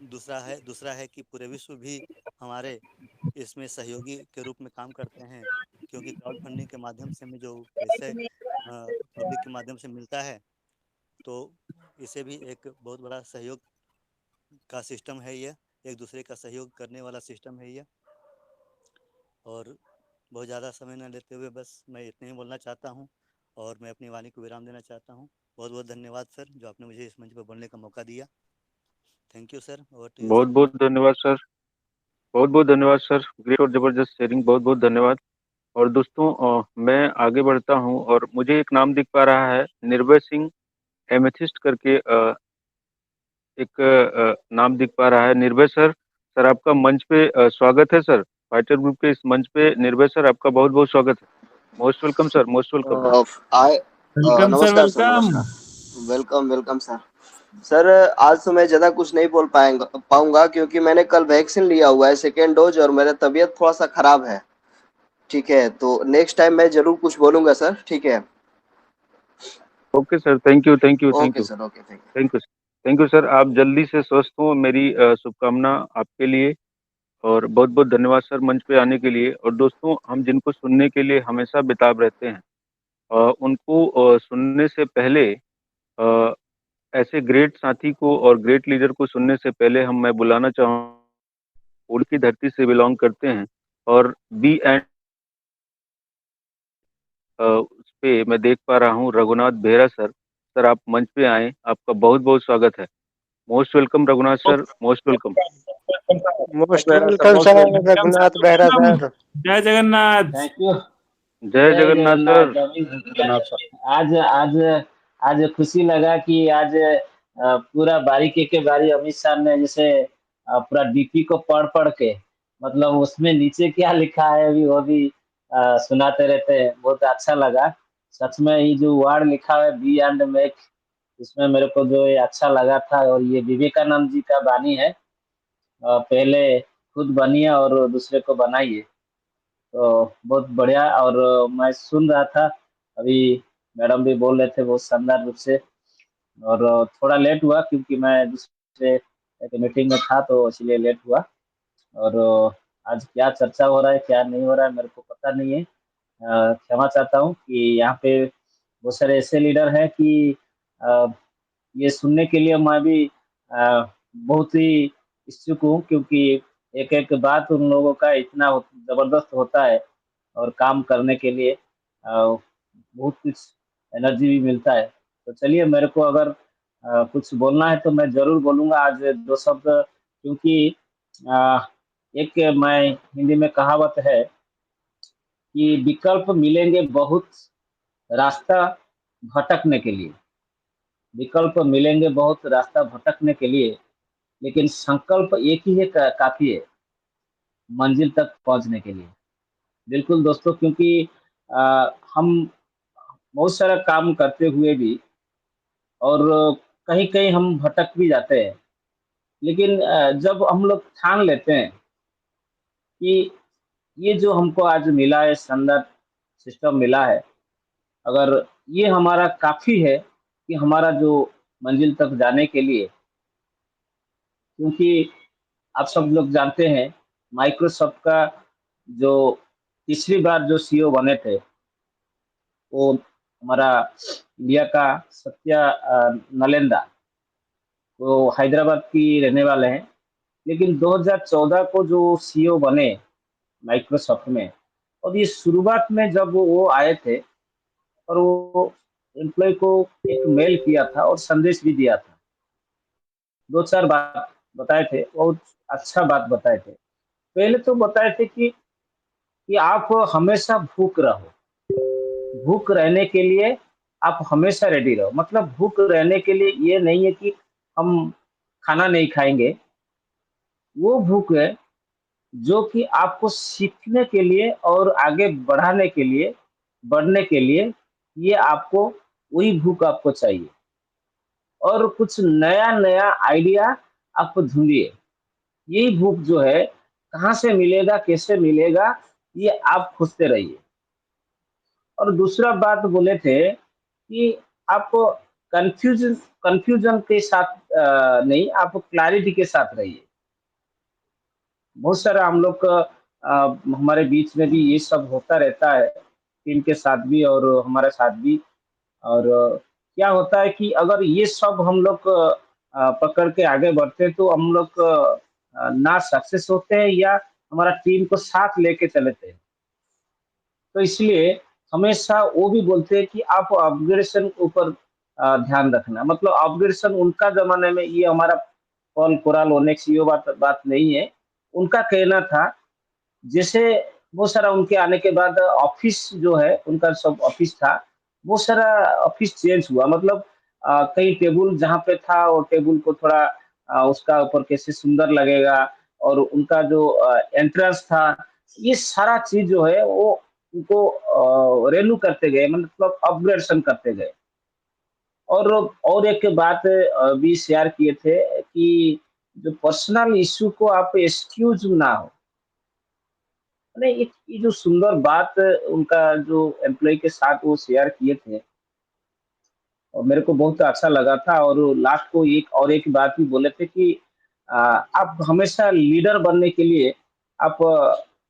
दूसरा है कि पूरे विश्व भी हमारे इसमें सहयोगी के रूप में काम करते हैं, क्योंकि क्राउड फंडिंग के माध्यम से हमें जो पैसे पब्लिक के माध्यम से मिलता है तो इसे भी एक बहुत बड़ा सहयोग का सिस्टम है ये, एक दूसरे का सहयोग करने वाला सिस्टम है ये। और बहुत ज़्यादा समय न लेते हुए बस मैं इतने ही बोलना चाहता हूँ और मैं अपनी वाणी को विराम देना चाहता हूँ। बहुत बहुत धन्यवाद सर, जो आपने मुझे इस मंच पर बोलने का मौका दिया। Thank you sir. बहुत बहुत धन्यवाद सर, बहुत बहुत धन्यवाद सर, ग्रेट और ज़बरदस्त शेयरिंग, बहुत बहुत धन्यवाद। और दोस्तों मैं आगे बढ़ता हूं और मुझे एक नाम दिख पा रहा है, निर्भय सिंह एमेथिस्ट करके एक नाम दिख पा रहा है। निर्भय सर, सर आपका मंच पे स्वागत है सर, फाइटर ग्रुप के इस मंच पे निर्भय सर आपका बहुत बहुत स्वागत है। Most welcome sir, most welcome. नमस्कार सर, नमस्कार, वेलकम सर। सर आज तो मैं ज़्यादा कुछ नहीं बोल पाऊंगा क्योंकि मैंने कल वैक्सीन लिया हुआ है, सेकेंड डोज, और मेरा तबीयत थोड़ा सा खराब है। ठीक है, तो नेक्स्ट टाइम मैं जरूर कुछ बोलूंगा सर। ठीक है, okay sir, thank you thank you thank okay you sir, okay, thank you sir. आप जल्दी से स्वस्थ हो, मेरी शुभकामना आपके लिए। और बहुत बहुत धन्यवाद सर मंच पे आने के लिए। और दोस्तों, हम जिनको सुनने के लिए हमेशा बेताब रहते हैं, उनको सुनने से पहले, ऐसे ग्रेट साथी को और ग्रेट लीडर को सुनने से पहले मैं बुलाना चाहूँ उड़की धरती से बिलोंग करते हैं और बी एंड उस पे मैं देख पा रहा हूँ रघुनाथ बेहरा सर। सर आप मंच पे आए, आपका बहुत बहुत स्वागत है। Most welcome Raghunath sir, most welcome. Most welcome sir Raghunath Behera sir. जय जगन्नाथ। Thank you. जय जगन्नाथ सर। आज आज आज खुशी लगा कि आज पूरा बारीकी के बारी अमित शाह ने जैसे पूरा डीपी को पढ़ पढ़ के, मतलब उसमें नीचे क्या लिखा है अभी वो भी सुनाते रहते हैं। बहुत अच्छा लगा सच में। ये जो वर्ड लिखा है बी एंड मेक, इसमें मेरे को जो ये अच्छा लगा था। और ये विवेकानंद जी का वाणी है, पहले खुद बनिए और दूसरे को बनाइए। तो बहुत बढ़िया। और मैं सुन रहा था अभी, मैडम भी बोल रहे थे बहुत शानदार रूप से। और थोड़ा लेट हुआ क्योंकि मैं दूसरे एक मीटिंग में था, तो इसलिए लेट हुआ। और आज क्या चर्चा हो रहा है क्या नहीं हो रहा है मेरे को पता नहीं है। क्षमा चाहता हूँ कि यहाँ पे बहुत सारे ऐसे लीडर हैं कि ये सुनने के लिए मैं भी बहुत ही इच्छुक हूँ, क्योंकि एक एक बात उन लोगों का इतना जबरदस्त होता है और काम करने के लिए बहुत कुछ एनर्जी भी मिलता है। तो चलिए, मेरे को अगर कुछ बोलना है तो मैं जरूर बोलूँगा आज दो शब्द, क्योंकि एक मैं हिंदी में कहावत है कि विकल्प मिलेंगे बहुत रास्ता भटकने के लिए। विकल्प मिलेंगे बहुत रास्ता भटकने के लिए, लेकिन संकल्प एक ही है, काफी है मंजिल तक पहुंचने के लिए। बिल्कुल दोस्तों, क्योंकि हम बहुत सारा काम करते हुए भी और कहीं कहीं हम भटक भी जाते हैं, लेकिन जब हम लोग ठान लेते हैं कि ये जो हमको आज मिला है, शानदार सिस्टम मिला है, अगर ये हमारा काफी है कि हमारा जो मंजिल तक जाने के लिए, क्योंकि आप सब लोग जानते हैं माइक्रोसॉफ्ट का जो तीसरी बार जो सीईओ बने थे वो हमारा इंडिया का सत्या नलेंदा, वो हैदराबाद की रहने वाले हैं। लेकिन 2014 को जो सीईओ बने माइक्रोसॉफ्ट में, और ये शुरुआत में जब वो आए थे और वो एम्प्लॉय को एक मेल किया था और संदेश भी दिया था, दो चार बात बताए थे, बहुत अच्छा बात बताए थे। पहले तो बताए थे कि आप हमेशा भूख रहो, भूख रहने के लिए आप हमेशा रेडी रहो। मतलब भूख रहने के लिए ये नहीं है कि हम खाना नहीं खाएंगे, वो भूख है जो कि आपको सीखने के लिए और आगे बढ़ाने के लिए, बढ़ने के लिए, ये आपको वही भूख आपको चाहिए। और कुछ नया नया आइडिया आप ढूंढिए। यही भूख जो है कहाँ से मिलेगा, कैसे मिलेगा, ये आप खोजते रहिए। और दूसरा बात बोले थे कि आप कंफ्यूजन कंफ्यूजन के साथ नहीं, आप क्लैरिटी के साथ रहिए। बहुत सारा हम लोग हमारे बीच में भी ये सब होता रहता है, टीम के साथ भी और हमारे साथ भी। और क्या होता है कि अगर ये सब हम लोग पकड़ के आगे बढ़ते हैं तो हम लोग ना सक्सेस होते हैं या हमारा टीम को साथ लेके चलते हैं। तो इसलिए हमेशा वो भी बोलते हैं कि आप अपग्रेडेशन के ऊपर ध्यान रखना। मतलब अपग्रेडेशन उनका जमाने में, ये हमारा पॉल कोराल ओनेक्स ये बात नहीं है, उनका कहना था। जैसे बहुत सारा उनके आने के बाद ऑफिस जो है उनका सब ऑफिस था, बहुत सारा ऑफिस चेंज हुआ। मतलब कई टेबल जहाँ पे था वो टेबल को थोड़ा उसका ऊपर कैसे सुंदर लगेगा, और उनका जो एंट्रेंस था, ये सारा चीज जो है वो उनको रेन्यू करते गए, मतलब अपग्रेडेशन करते गए। और एक बात भी शेयर किए थे कि जो पर्सनल इश्यू को आप एक्सक्यूज ना हो। नहीं, ये जो सुंदर बात उनका जो एम्प्लॉय के साथ वो शेयर किए थे और मेरे को बहुत अच्छा लगा था। और लास्ट को एक बात भी बोले थे कि आप हमेशा लीडर बनने के लिए आप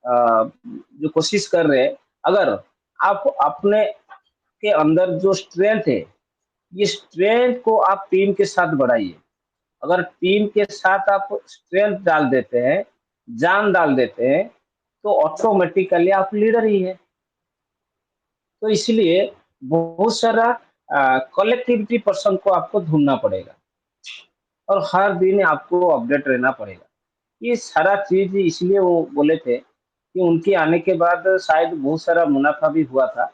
जो कोशिश कर रहे हैं, अगर आप अपने के अंदर जो स्ट्रेंथ है, ये स्ट्रेंथ को आप टीम के साथ बढ़ाइए। अगर टीम के साथ आप स्ट्रेंथ डाल देते हैं, जान डाल देते हैं तो ऑटोमेटिकली आप लीडर ही है। तो इसलिए बहुत सारा कलेक्टिविटी पर्सन को आपको ढूंढना पड़ेगा और हर दिन आपको अपडेट रहना पड़ेगा। ये सारा चीज इसलिए वो बोले थे कि उनके आने के बाद शायद बहुत सारा मुनाफा भी हुआ था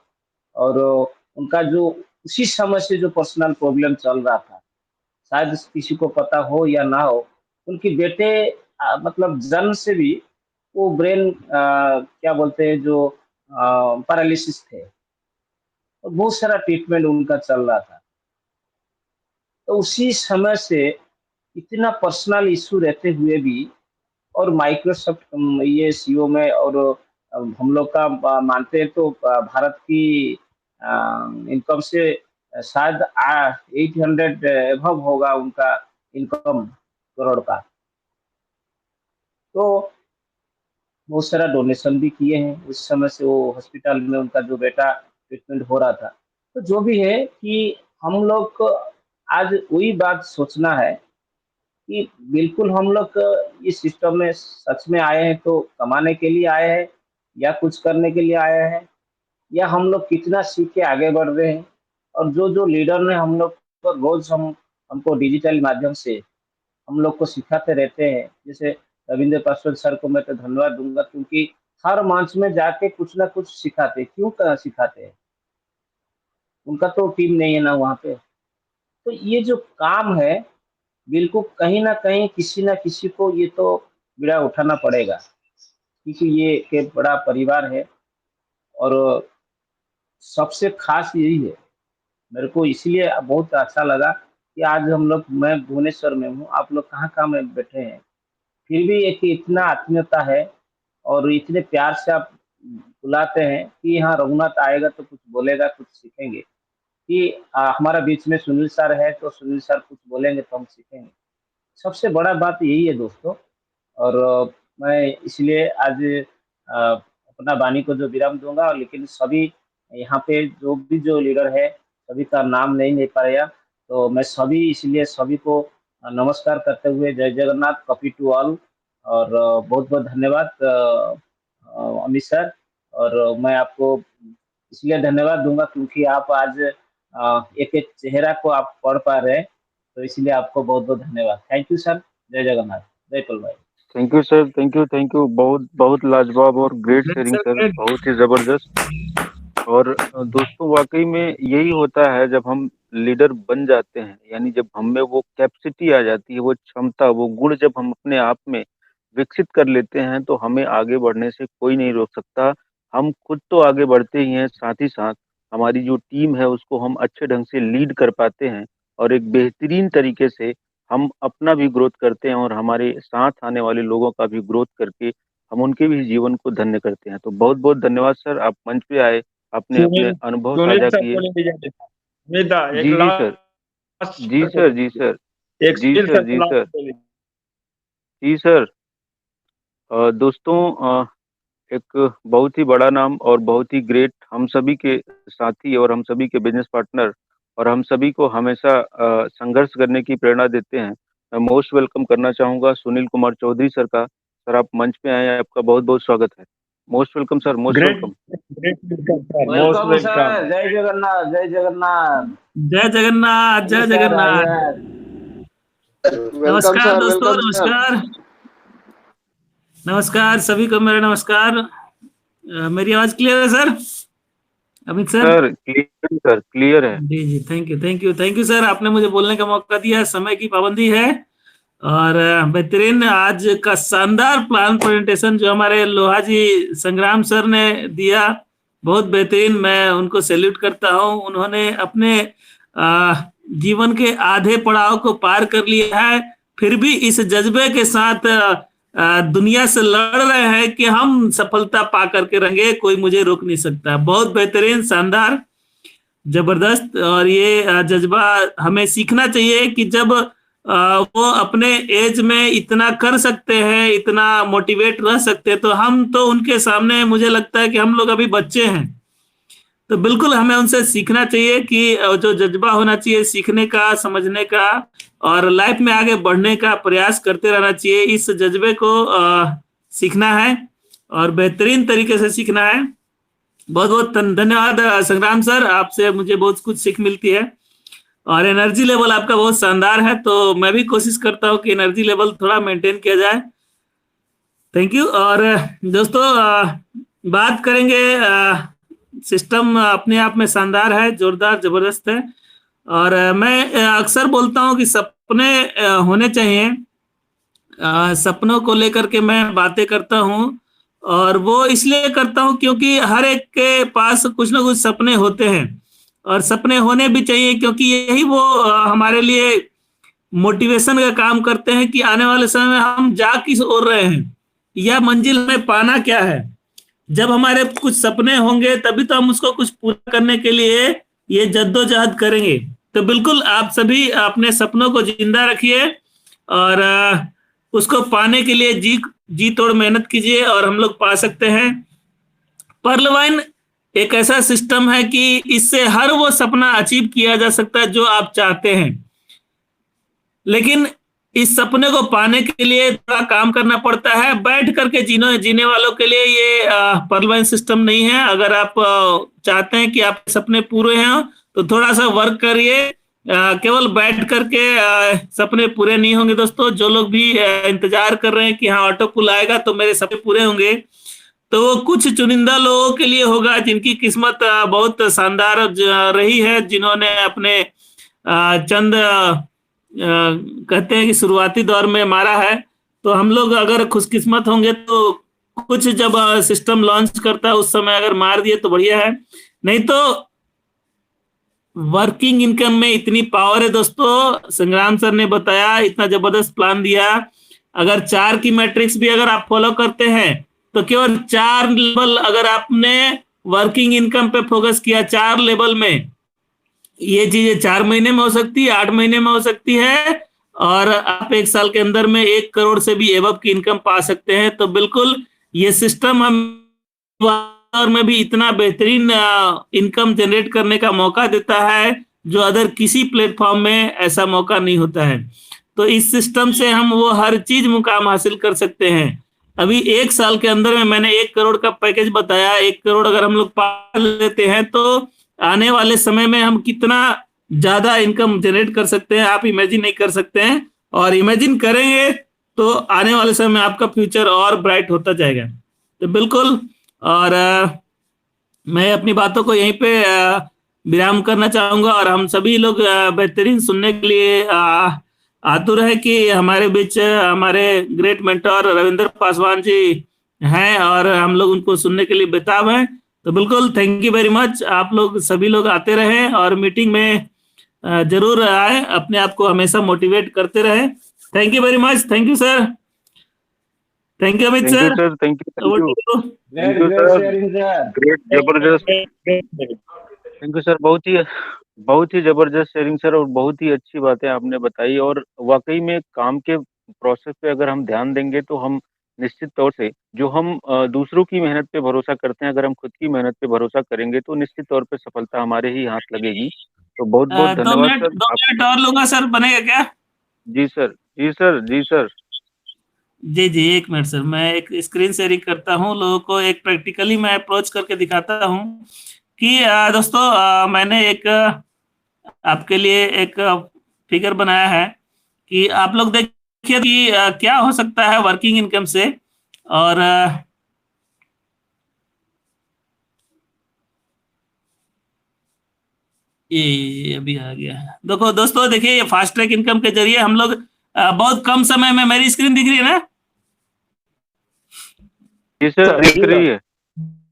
और उनका जो उसी समय से जो पर्सनल प्रॉब्लम चल रहा था, शायद किसी को पता हो या ना हो, उनकी बेटे मतलब जन्म से भी वो ब्रेन क्या बोलते हैं जो पैरालिसिस थे और बहुत सारा ट्रीटमेंट उनका चल रहा था। तो उसी समय से इतना पर्सनल इशू रहते हुए भी और माइक्रोसॉफ्ट ये सीईओ में और हम लोग का मानते हैं तो भारत की इनकम से शायद 800 एबव होगा उनका इनकम करोड़ का। तो बहुत सारा डोनेशन भी किए हैं उस समय से, वो हॉस्पिटल में उनका जो बेटा ट्रीटमेंट हो रहा था। तो जो भी है कि हम लोग को आज वही बात सोचना है कि बिल्कुल हम लोग इस सिस्टम में सच में आए हैं तो कमाने के लिए आए हैं या कुछ करने के लिए आए हैं, या हम लोग कितना सीख के आगे बढ़ रहे हैं। और जो जो लीडर ने हम लोग को रोज हमको डिजिटल माध्यम से हम लोग को सिखाते रहते हैं, जैसे रविंद्र पासवान सर को मैं तो धन्यवाद दूंगा क्योंकि हर मंच में जाके कुछ ना कुछ सिखाते। क्यों सिखाते हैं? उनका तो टीम नहीं है ना वहाँ पे। तो ये जो काम है बिल्कुल कहीं ना कहीं किसी ना किसी को ये तो बीड़ा उठाना पड़ेगा, क्योंकि ये एक बड़ा परिवार है और सबसे खास यही है। मेरे को इसलिए बहुत अच्छा लगा कि आज हम लोग, मैं भुवनेश्वर में हूँ, आप लोग कहाँ में बैठे हैं, फिर भी एक इतना आत्मीयता है और इतने प्यार से आप बुलाते हैं कि हाँ रघुनाथ आएगा तो कुछ बोलेगा, कुछ सीखेंगे। कि हमारा बीच में सुनील सर है तो सुनील सर कुछ बोलेंगे तो हम सीखेंगे। सबसे बड़ा बात यही है दोस्तों। और मैं इसलिए आज अपना वाणी को जो विराम दूंगा, लेकिन सभी यहाँ पे जो लीडर है सभी का नाम नहीं ले पाया, तो मैं सभी इसलिए सभी को नमस्कार करते हुए जय जगन्नाथ, कॉपी टू ऑल, और बहुत बहुत धन्यवाद अमित सर। और मैं आपको इसलिए धन्यवाद दूंगा क्योंकि आप आज एक एक चेहरा को आप पढ़ पा रहे हैं, तो इसलिए आपको बहुत बहुत धन्यवाद। Thank you sir. जय जगन्नाथ। जय पल भाई। Thank you sir, thank you. बहुत बहुत लाजवाब और ग्रेट शेयरिंग सर, बहुत ही जबरदस्त। और दोस्तों वाकई में यही होता है जब हम लीडर बन जाते हैं, यानी जब हम में वो कैपेसिटी आ जाती है, वो क्षमता, वो गुण जब हम अपने आप में विकसित कर लेते हैं तो हमें आगे बढ़ने से कोई नहीं रोक सकता। हम खुद तो आगे बढ़ते ही हैं, साथ ही साथ हमारी जो टीम है उसको हम अच्छे ढंग से लीड कर पाते हैं और एक बेहतरीन तरीके से हम अपना भी ग्रोथ करते हैं और हमारे साथ आने वाले लोगों का भी ग्रोथ करके हम उनके भी जीवन को धन्य करते हैं। तो बहुत बहुत धन्यवाद सर, आप मंच पे आए, आपने अपने अनुभव साझा किए। जी सर। दोस्तों एक बहुत ही बड़ा नाम और बहुत ही ग्रेट हम सभी के साथी और हम सभी के बिजनेस पार्टनर और हम सभी को हमेशा संघर्ष करने की प्रेरणा देते हैं। मैं मोस्ट वेलकम करना चाहूँगा सुनील कुमार चौधरी सर का। सर आप मंच पे आए हैं, आपका बहुत बहुत स्वागत है। Most welcome sir, most welcome. Welcome sir. जय जगन्नाथ। जय जगन्नाथ। जय जगन्नाथ। जय जगन्नाथ। नमस्कार दोस्तों, नमस्कार नमस्कार सभी को मेरा नमस्कार। मेरी आवाज क्लियर है sir? Amit sir? Sir clear है। जी जी, थैंक यू सर, आपने मुझे बोलने का मौका दिया। समय की पाबंदी है और बेहतरीन आज का शानदार प्लान प्रेजेंटेशन जो हमारे लोहा जी संग्राम सर ने दिया, बहुत बेहतरीन। मैं उनको सैल्यूट करता हूं। उन्होंने अपने जीवन के आधे पड़ाव को पार कर लिया है, फिर भी इस जज्बे के साथ दुनिया से लड़ रहे हैं कि हम सफलता पा करके रहेंगे, कोई मुझे रोक नहीं सकता। बहुत बेहतरीन, शानदार, जबरदस्त। और ये जज्बा हमें सीखना चाहिए कि जब वो अपने एज में इतना कर सकते हैं, इतना मोटिवेट रह सकते हैं, तो हम तो उनके सामने मुझे लगता है कि हम लोग अभी बच्चे हैं। तो बिल्कुल हमें उनसे सीखना चाहिए कि जो जज्बा होना चाहिए सीखने का, समझने का और लाइफ में आगे बढ़ने का प्रयास करते रहना चाहिए। इस जज्बे को सीखना है और बेहतरीन तरीके से सीखना है। बहुत बहुत धन्यवाद संग्राम सर, आपसे मुझे बहुत कुछ सीख मिलती है और एनर्जी लेवल आपका बहुत शानदार है, तो मैं भी कोशिश करता हूँ कि एनर्जी लेवल थोड़ा मेंटेन किया जाए। Thank you. और दोस्तों बात करेंगे, सिस्टम अपने आप में शानदार है, जोरदार, जबरदस्त है और मैं अक्सर बोलता हूँ कि सपने होने चाहिए। सपनों को लेकर के मैं बातें करता हूँ और वो इसलिए करता हूँ क्योंकि हर एक के पास कुछ ना कुछ सपने होते हैं और सपने होने भी चाहिए, क्योंकि यही वो हमारे लिए मोटिवेशन का काम करते हैं कि आने वाले समय में हम जा किस ओर रहे हैं या मंजिल में पाना क्या है। जब हमारे कुछ सपने होंगे तभी तो हम उसको कुछ पूरा करने के लिए ये जद्दोजहद करेंगे। तो बिल्कुल आप सभी अपने सपनों को जिंदा रखिए और उसको पाने के लिए जी तोड़ मेहनत कीजिए और हम लोग पा सकते हैं। पर्ल वाइन एक ऐसा सिस्टम है कि इससे हर वो सपना अचीव किया जा सकता है जो आप चाहते हैं, लेकिन इस सपने को पाने के लिए थोड़ा काम करना पड़ता है। बैठ करके जीने वालों के लिए ये पर्ल वाइन सिस्टम नहीं है। अगर आप चाहते हैं कि आपके सपने पूरे हैं तो थोड़ा सा वर्क करिए। केवल बैठ करके सपने पूरे नहीं होंगे दोस्तों। जो लोग भी इंतजार कर रहे हैं कि हाँ ऑटो पुल आएगा तो मेरे सपने पूरे होंगे, तो वो कुछ चुनिंदा लोगों के लिए होगा जिनकी किस्मत बहुत शानदार रही है, जिन्होंने अपने चंद कहते हैं कि शुरुआती दौर में मारा है। तो हम लोग अगर खुशकिस्मत होंगे तो कुछ जब सिस्टम लॉन्च करता है उस समय अगर मार दिए तो बढ़िया है, नहीं तो वर्किंग इनकम में इतनी पावर है दोस्तों। संग्राम सर ने बताया, इतना जबरदस्त प्लान दिया। अगर 4 की मैट्रिक्स भी अगर आप फॉलो करते हैं तो केवल 4 लेवल अगर आपने वर्किंग इनकम पे फोकस किया, 4 लेवल में ये चीजें 4 महीने में हो सकती है, 8 महीने में हो सकती है और आप 1 साल के अंदर में 1 करोड़ से भी एबव की इनकम पा सकते हैं। तो बिल्कुल ये सिस्टम हम में भी इतना बेहतरीन इनकम जनरेट करने का मौका देता है जो अदर किसी प्लेटफॉर्म में ऐसा मौका नहीं होता है। तो इस सिस्टम से हम वो हर चीज मुकाम हासिल कर सकते हैं। अभी 1 साल के अंदर में मैंने 1 करोड़ का पैकेज बताया। 1 करोड़ अगर हम लोग पा लेते हैं तो आने वाले समय में हम कितना ज्यादा इनकम जनरेट कर सकते हैं आप इमेजिन नहीं कर सकते हैं, और इमेजिन करेंगे तो आने वाले समय में आपका फ्यूचर और ब्राइट होता जाएगा। तो बिल्कुल, और मैं अपनी बातों को यहीं पे विराम करना चाहूंगा और हम सभी लोग बेहतरीन सुनने के लिए आतुर है कि हमारे बीच हमारे ग्रेट मेंटर रविंद्र पासवान जी हैं और हम लोग उनको सुनने के लिए बेताब हैं। तो बिल्कुल थैंक यू वेरी मच। आप लोग सभी लोग आते रहें और मीटिंग में जरूर आए, अपने आप को हमेशा मोटिवेट करते रहें। Thank you very much. Thank you sir. Thank you Amit sir. Thank you great जबरदस्त। थैंक यू सर, बहुत ही जबरदस्त शेयरिंग सर, और बहुत ही अच्छी बातें आपने बताई। और वाकई में काम के प्रोसेस पे अगर हम ध्यान देंगे तो हम निश्चित तौर से जो हम दूसरों की मेहनत पे भरोसा करते हैं, अगर हम खुद की मेहनत पे भरोसा करेंगे तो निश्चित तौर पे सफलता हमारे ही हाथ लगेगी। तो बहुत बहुत धन्यवाद सर। 2 मिनट और लूंगा सर, बनेगा क्या? जी सर, जी सर, जी सर। जी 1 मिनट सर, मैं एक स्क्रीन शेयरिंग करता हूँ, लोगों को एक प्रैक्टिकली मैं अप्रोच करके दिखाता हूँ कि दोस्तों मैंने एक आपके लिए एक फिगर बनाया है कि आप लोग देखिए कि क्या हो सकता है वर्किंग इनकम से। और ये अभी आ गया। देखो दोस्तों, देखिए ये फास्ट ट्रैक इनकम के जरिए हम लोग बहुत कम समय में, मेरी स्क्रीन दिख रही है ना? जी सर, दिख रही है।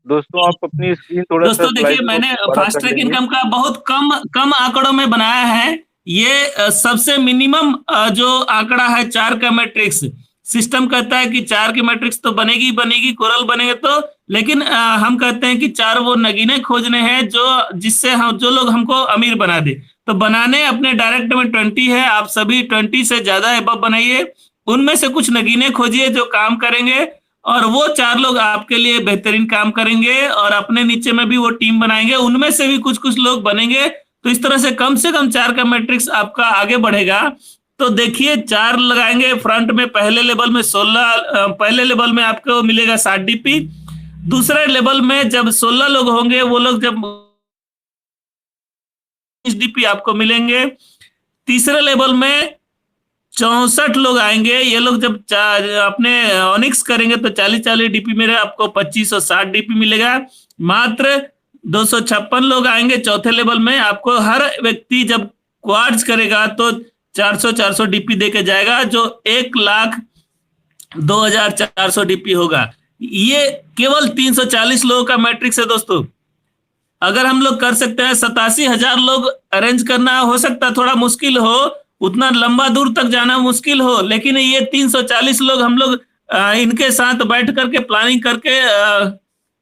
दोस्तों आप अपनी स्क्रीन थोड़ा दोस्तों देखिए, मैंने फास्ट ट्रैक इनकम का बहुत कम आंकड़ों में बनाया है। ये सबसे मिनिमम जो आंकड़ा है 4 का मैट्रिक्स। सिस्टम कहता है कि 4 की मैट्रिक्स तो बनेगी, कोरल बनेगा तो, लेकिन हम कहते हैं कि 4 वो नगीने खोजने हैं जिससे हम जो लोग हमको अमीर बना दे। तो बनाने अपने डायरेक्ट में 20 है, आप सभी 20 से ज्यादा एबव बनाइए। उनमें से कुछ नगीने खोजिए जो काम करेंगे और वो 4 लोग आपके लिए बेहतरीन काम करेंगे और अपने नीचे में भी वो टीम बनाएंगे, उनमें से भी कुछ लोग बनेंगे। तो इस तरह से कम 4 का मैट्रिक्स आपका आगे बढ़ेगा तो देखिए 4 लगाएंगे फ्रंट में, पहले लेवल में 16, पहले लेवल में आपको मिलेगा 60 डीपी। दूसरे लेवल में जब 16 लोग होंगे, वो लोग जब डीपी आपको मिलेंगे। तीसरे लेवल में 64 लोग आएंगे, ये लोग जब अपने ऑनिक्स करेंगे तो 40-40 डीपी मेरे आपको 2560 डीपी मिलेगा। मात्र 256 लोग आएंगे चौथे लेवल में, आपको हर व्यक्ति जब क्वार्ट्ज करेगा तो 400 डीपी दे के जाएगा, जो 1,02,400 डीपी होगा। ये केवल 340 लोगों का मैट्रिक्स है दोस्तों। अगर हम लोग कर सकते हैं 87,000 लोग अरेंज करना, हो सकता है थोड़ा मुश्किल हो, उतना लंबा दूर तक जाना मुश्किल हो, लेकिन ये 340 लोग हम लोग इनके साथ बैठ करके प्लानिंग करके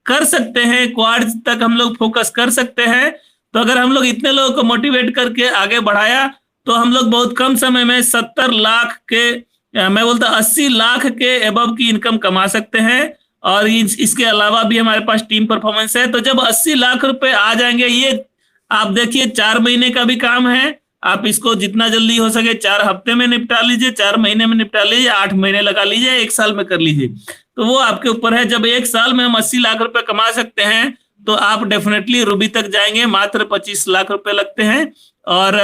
कर सकते हैं। क्वार्ट्ज तक हम लोग फोकस कर सकते हैं। तो अगर हम लोग इतने लोगों को मोटिवेट करके आगे बढ़ाया तो हम लोग बहुत कम समय में 70 लाख के, मैं बोलता 80 लाख के एबव की इनकम कमा सकते हैं। और इसके अलावा भी हमारे पास टीम परफॉर्मेंस है। तो जब 80 लाख रुपए आ जाएंगे, ये आप देखिए 4 महीने का भी काम है। आप इसको जितना जल्दी हो सके 4 हफ्ते में निपटा लीजिए, 4 महीने में निपटा लीजिए, 8 महीने लगा लीजिए, 1 साल में कर लीजिए, तो वो आपके ऊपर है। जब 1 साल में हम 80 लाख रुपए कमा सकते हैं तो आप डेफिनेटली रूबी तक जाएंगे। मात्र 25 लाख रुपए लगते हैं। और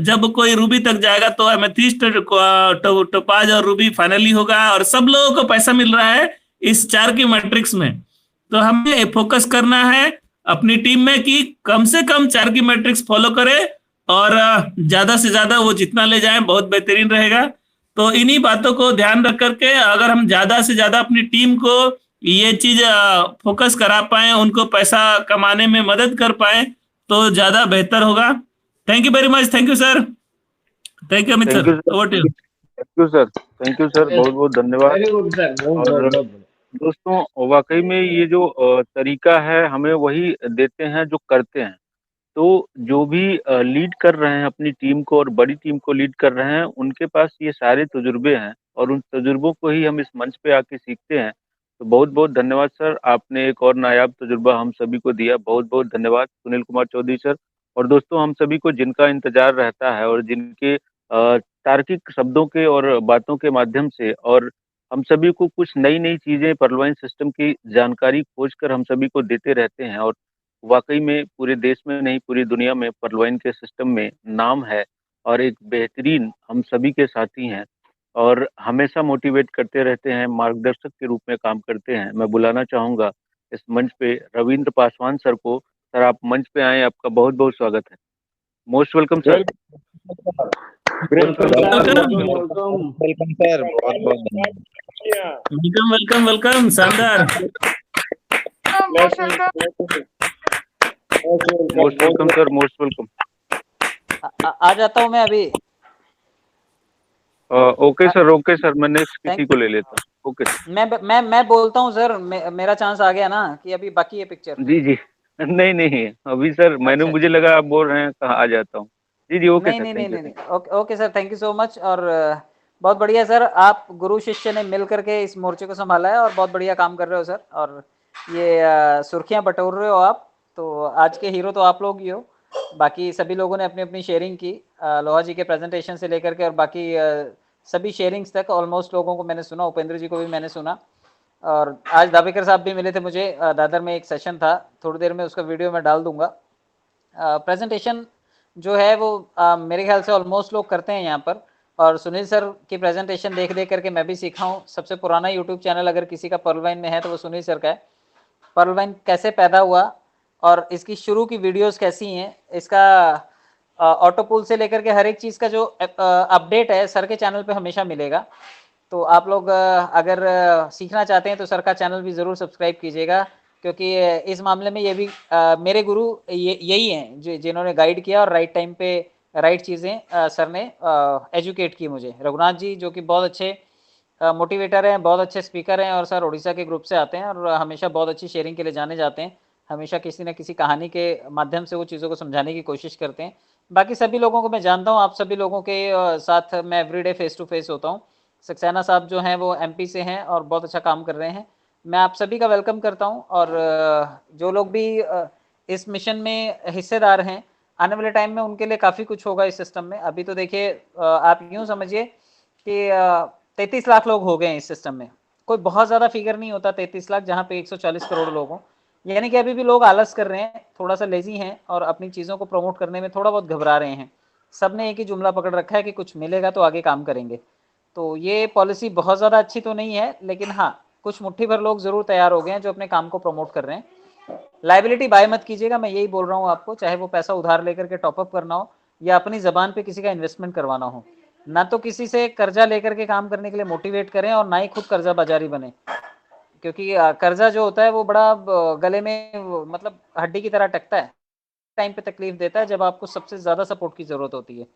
जब कोई रूबी तक जाएगा तो एमेथिस्ट, टोपाज और रूबी फाइनली होगा। और सब लोगों को पैसा मिल रहा है इस 4 की मैट्रिक्स में। तो हमें फोकस करना है अपनी टीम में कि कम से कम 4 की मैट्रिक्स फॉलो करे और ज्यादा से ज्यादा वो जितना ले जाएं बहुत बेहतरीन रहेगा। तो इन्हीं बातों को ध्यान रख करके अगर हम ज्यादा से ज्यादा अपनी टीम को ये चीज फोकस करा पाए, उनको पैसा कमाने में मदद कर पाए, तो ज्यादा बेहतर होगा। Thank you very much. Thank you sir. Thank you Amit sir. Over to you. Thank you sir. Thank you sir, बहुत बहुत धन्यवाद। Very good sir. और दोस्तों वाकई में ये जो तरीका है हमें वही देते हैं जो करते हैं। तो जो भी लीड कर रहे हैं अपनी टीम को और बड़ी टीम को लीड कर रहे हैं, उनके पास ये सारे तजुर्बे हैं और उन तजुर्बों को ही हम इस मंच पे आके सीखते हैं। तो बहुत बहुत धन्यवाद सर, आपने एक और नायाब तजुर्बा हम सभी को दिया। बहुत बहुत धन्यवाद सुनील कुमार चौधरी सर। और दोस्तों हम सभी को जिनका इंतजार रहता है और जिनके तार्किक शब्दों के और बातों के माध्यम से और हम सभी को कुछ नई नई चीजें पर्लवाइन सिस्टम की जानकारी खोजकर हम सभी को देते रहते हैं। और वाकई में पूरे देश में नहीं पूरी दुनिया में पर्लवाइन के सिस्टम में नाम है और एक बेहतरीन हम सभी के साथी हैं और हमेशा मोटिवेट करते रहते हैं, मार्गदर्शक के रूप में काम करते हैं। मैं बुलाना चाहूंगा इस मंच पे रविंद्र पासवान सर को। सर आप मंच पे आए, आपका बहुत बहुत स्वागत है। Most welcome sir. Welcome sir, बहुत बहुत वेलकम वेलकम वेलकम। शानदार। Most welcome sir, most welcome. आ जाता हूँ मैं अभी। ओके सर, ओके सर, मैं नेक्स्ट किसी को ले लेता हूँ। ओके मैं बोलता हूँ सर, मेरा चांस आ गया ना कि अभी बाकी है पिक्चर। जी जी, नहीं नहीं अभी सर मैंने अच्छा, मुझे लगा आप बोल रहे हैं कहाँ आ जाता हूँ। जी जी ओके नहीं सर। नहीं नहीं नहीं okay sir, thank you so much. और बहुत बढ़िया सर, आप गुरु शिष्य ने मिल करके इस मोर्चे को संभाला है और बहुत बढ़िया काम कर रहे हो सर। और ये सुर्खियां बटोर रहे हो आप, तो आज के हीरो तो आप लोग ही हो। बाकी सभी लोगों ने अपनी अपनी शेयरिंग की, लोहा जी के प्रेजेंटेशन से लेकर के और बाकी सभी शेयरिंग्स तक ऑलमोस्ट लोगों को मैंने सुना, उपेंद्र जी को भी मैंने सुना। और आज दावेकर साहब भी मिले थे मुझे, दादर में एक सेशन था, थोड़ी देर में उसका वीडियो मैं डाल दूंगा। प्रेजेंटेशन जो है वो मेरे ख्याल से ऑलमोस्ट लोग करते हैं यहाँ पर। और सुनील सर की प्रेजेंटेशन देख देख करके मैं भी सीखा हूँ। सबसे पुराना यूट्यूब चैनल अगर किसी का पर्लवाइन में है तो वो सुनील सर का है। पर्लवाइन कैसे पैदा हुआ और इसकी शुरू की वीडियोस कैसी हैं, इसका ऑटोपुल से लेकर के हर एक चीज़ का जो अपडेट है सर के चैनल पे हमेशा मिलेगा। तो आप लोग अगर सीखना चाहते हैं तो सर का चैनल भी ज़रूर सब्सक्राइब कीजिएगा, क्योंकि इस मामले में ये भी मेरे गुरु यही हैं जिन्होंने गाइड किया और राइट टाइम पे राइट चीज़ें सर ने एजुकेट की मुझे। रघुनाथ जी जो कि बहुत अच्छे मोटिवेटर हैं, बहुत अच्छे स्पीकर हैं और सर उड़ीसा के ग्रुप से आते हैं और हमेशा बहुत अच्छी शेयरिंग के लिए जाने जाते हैं। हमेशा किसी न किसी कहानी के माध्यम से वो चीज़ों को समझाने की कोशिश करते हैं। बाकी सभी लोगों को मैं जानता हूँ, आप सभी लोगों के साथ मैं एवरीडे फेस टू फेस होता हूँ। सक्सेना साहब जो हैं वो MP से हैं और बहुत अच्छा काम कर रहे हैं। मैं आप सभी का वेलकम करता हूं। और जो लोग भी इस मिशन में हिस्सेदार हैं, आने वाले टाइम में उनके लिए काफ़ी कुछ होगा इस सिस्टम में। अभी तो देखिए आप यूँ समझिए कि 33 लाख लोग हो गए हैं इस सिस्टम में। कोई बहुत ज़्यादा फिगर नहीं होता 33 लाख, जहाँ पे 140 करोड़ लोग हों। यानी कि अभी भी लोग आलस कर रहे हैं, थोड़ा सा लेजी हैं और अपनी चीज़ों को प्रमोट करने में थोड़ा बहुत घबरा रहे हैं। सबने एक ही जुमला पकड़ रखा है कि कुछ मिलेगा तो आगे काम करेंगे। तो ये पॉलिसी बहुत ज़्यादा अच्छी तो नहीं है, लेकिन हाँ, कुछ मुट्ठी भर लोग ज़रूर तैयार हो गए हैं जो अपने काम को प्रमोट कर रहे हैं। लाइबिलिटी बाय मत कीजिएगा, मैं यही बोल रहा हूँ आपको, चाहे वो पैसा उधार लेकर के टॉपअप करना हो या अपनी ज़बान पे किसी का इन्वेस्टमेंट करवाना हो। ना तो किसी से कर्जा लेकर के काम करने के लिए मोटिवेट करें और ना ही खुद कर्जा बाजारी बने, क्योंकि कर्जा जो होता है वो बड़ा गले में मतलब हड्डी की तरह टकता है, टाइम पे तकलीफ देता है जब आपको सबसे ज़्यादा सपोर्ट की ज़रूरत होती है।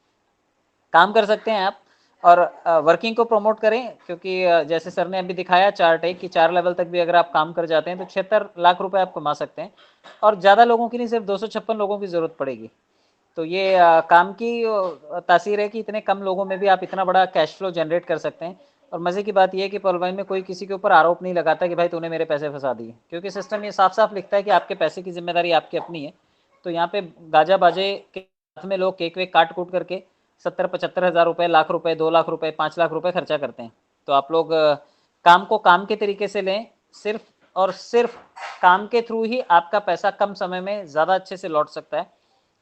काम कर सकते हैं आप और वर्किंग को प्रमोट करें, क्योंकि जैसे सर ने अभी दिखाया चार्ट है कि 4 लेवल तक भी अगर आप काम कर जाते हैं तो 76 लाख रुपए आप कमा सकते हैं और ज़्यादा लोगों की नहीं, सिर्फ 256 लोगों की ज़रूरत पड़ेगी। तो ये काम की तासीर है कि इतने कम लोगों में भी आप इतना बड़ा कैश फ्लो जनरेट कर सकते हैं। और मज़े की बात यह है कि पॉलिवाइन में कोई किसी के ऊपर आरोप नहीं लगाता कि भाई तूने मेरे पैसे फंसा दिए, क्योंकि सिस्टम ये साफ साफ लिखता है कि आपके पैसे की जिम्मेदारी आपकी अपनी है। तो यहाँ पे गाजा बाजे के साथ में लोग केक वेक काट कूट करके 70-75 हज़ार रुपये, लाख रुपए, 2 लाख रुपए, 5 लाख रुपए खर्चा करते हैं। तो आप लोग काम को काम के तरीके से लें, सिर्फ और सिर्फ काम के थ्रू ही आपका पैसा कम समय में ज़्यादा अच्छे से लौट सकता है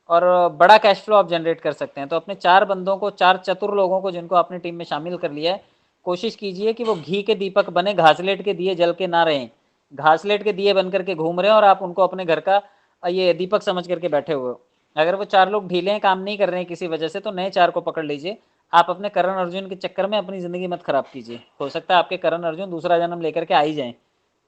और बड़ा कैश फ्लो आप जनरेट कर सकते हैं। तो अपने 4 बंदों को, 4 चतुर लोगों को जिनको आपने टीम में शामिल कर लिया है, कोशिश कीजिए कि वो घी के दीपक बने, घासलेट के दिए जल के ना रहें। घासलेट के दिए बन करके घूम रहे हैं और आप उनको अपने घर का ये दीपक समझ करके बैठे हुए हो। अगर वो 4 लोग ढीले हैं, काम नहीं कर रहे हैं किसी वजह से, तो नए 4 को पकड़ लीजिए। आप अपने करण अर्जुन के चक्कर में अपनी ज़िंदगी मत खराब कीजिए। हो सकता है आपके करण अर्जुन दूसरा जन्म लेकर के आ ही जाएँ।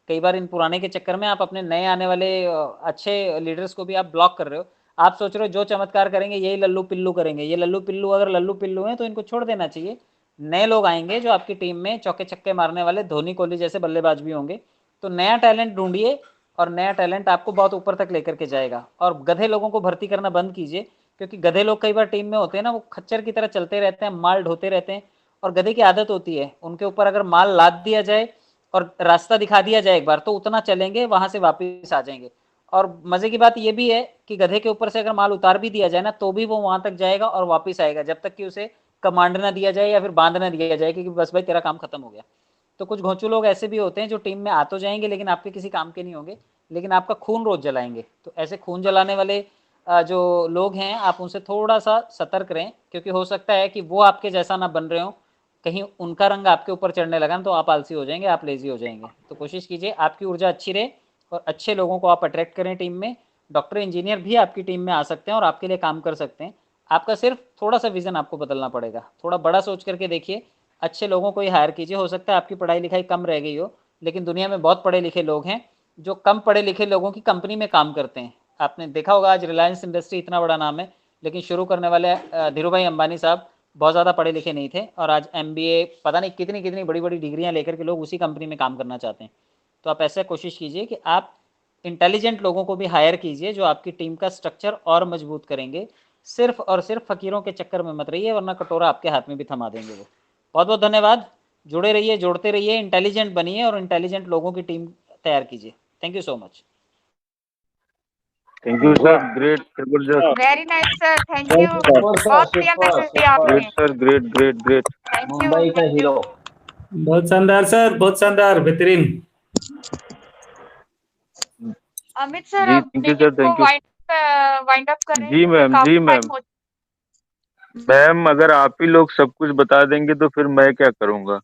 कई बार इन पुराने के चक्कर में आप अपने नए आने वाले अच्छे लीडर्स को भी आप ब्लॉक कर रहे हो। आप सोच रहे हो जो चमत्कार करेंगे यही लल्लू पिल्लू करेंगे। ये लल्लू पिल्लू अगर लल्लू पिल्लू हैं तो इनको छोड़ देना चाहिए। नए लोग आएंगे जो आपकी टीम में चौके छक्के मारने वाले, धोनी कोहली जैसे बल्लेबाज भी होंगे। तो नया टैलेंट ढूंढिए और नया टैलेंट आपको बहुत ऊपर तक लेकर के जाएगा। और गधे लोगों को भर्ती करना बंद कीजिए, क्योंकि गधे लोग कई बार टीम में होते हैं ना, वो खच्चर की तरह चलते रहते हैं, माल ढोते रहते हैं। और गधे की आदत होती है, उनके ऊपर अगर माल लाद दिया जाए और रास्ता दिखा दिया जाए एक बार, तो उतना चलेंगे, वहां से वापस आ जाएंगे। और मजे की बात यह भी है कि गधे के ऊपर से अगर माल उतार भी दिया जाए ना, तो भी वो वहां तक जाएगा और वापस आएगा, जब तक कि उसे कमांड ना दिया जाए या फिर बांध ना दिया जाए कि बस भाई तेरा काम खत्म हो गया। तो कुछ घोंचू लोग ऐसे भी होते हैं जो टीम में आ तो जाएंगे लेकिन आपके किसी काम के नहीं होंगे, लेकिन आपका खून रोज जलाएंगे। तो ऐसे खून जलाने वाले जो लोग हैं, आप उनसे थोड़ा सा सतर्क रहें, क्योंकि हो सकता है कि वो आपके जैसा ना बन रहे हो, कहीं उनका रंग आपके ऊपर चढ़ने लगा तो आप आलसी हो जाएंगे, आप लेजी हो जाएंगे। तो कोशिश कीजिए आपकी ऊर्जा अच्छी रहे और अच्छे लोगों को आप अट्रैक्ट करें टीम में। डॉक्टर इंजीनियर भी आपकी टीम में आ सकते हैं और आपके लिए काम कर सकते हैं। आपका सिर्फ थोड़ा सा विजन आपको बदलना पड़ेगा, थोड़ा बड़ा सोच करके देखिए, अच्छे लोगों को ही हायर कीजिए। हो सकता है आपकी पढ़ाई लिखाई कम रह गई हो, लेकिन दुनिया में बहुत पढ़े लिखे लोग हैं जो कम पढ़े लिखे लोगों की कंपनी में काम करते हैं। आपने देखा होगा आज रिलायंस इंडस्ट्री इतना बड़ा नाम है, लेकिन शुरू करने वाले धीरूभाई अंबानी साहब बहुत ज़्यादा पढ़े लिखे नहीं थे और आज MBA पता नहीं कितनी कितनी बड़ी बड़ी डिग्रियां लेकर के लोग उसी कंपनी में काम करना चाहते हैं। तो आप ऐसे कोशिश कीजिए कि आप इंटेलिजेंट लोगों को भी हायर कीजिए जो आपकी टीम का स्ट्रक्चर और मजबूत करेंगे। सिर्फ और सिर्फ फकीरों के चक्कर में मत रहिए, वरना कटोरा आपके हाथ में भी थमा देंगे वो। बहुत बहुत धन्यवाद, जुड़े रहिए, जोड़ते रहिए, इंटेलिजेंट बनिए और इंटेलिजेंट लोगों की टीम तैयार कीजिए। Thank you so much. Thank you sir, great, जबरदस्त, very nice sir, thank you. बहुत बढ़िया मैसेज दिया आपने। Great sir, great great great. Thank you, Mumbai का थैंक यू। हीरो। बहुत शानदार सर, बहुत शानदार, बेहतरीन। अमित सर जी आप thank you sir, thank you. Wind up कर रहे हैं? जी मैम, जी मैम। मैम अगर आप ही लोग सब कुछ बता देंगे तो फिर मैं क्या करूँगा।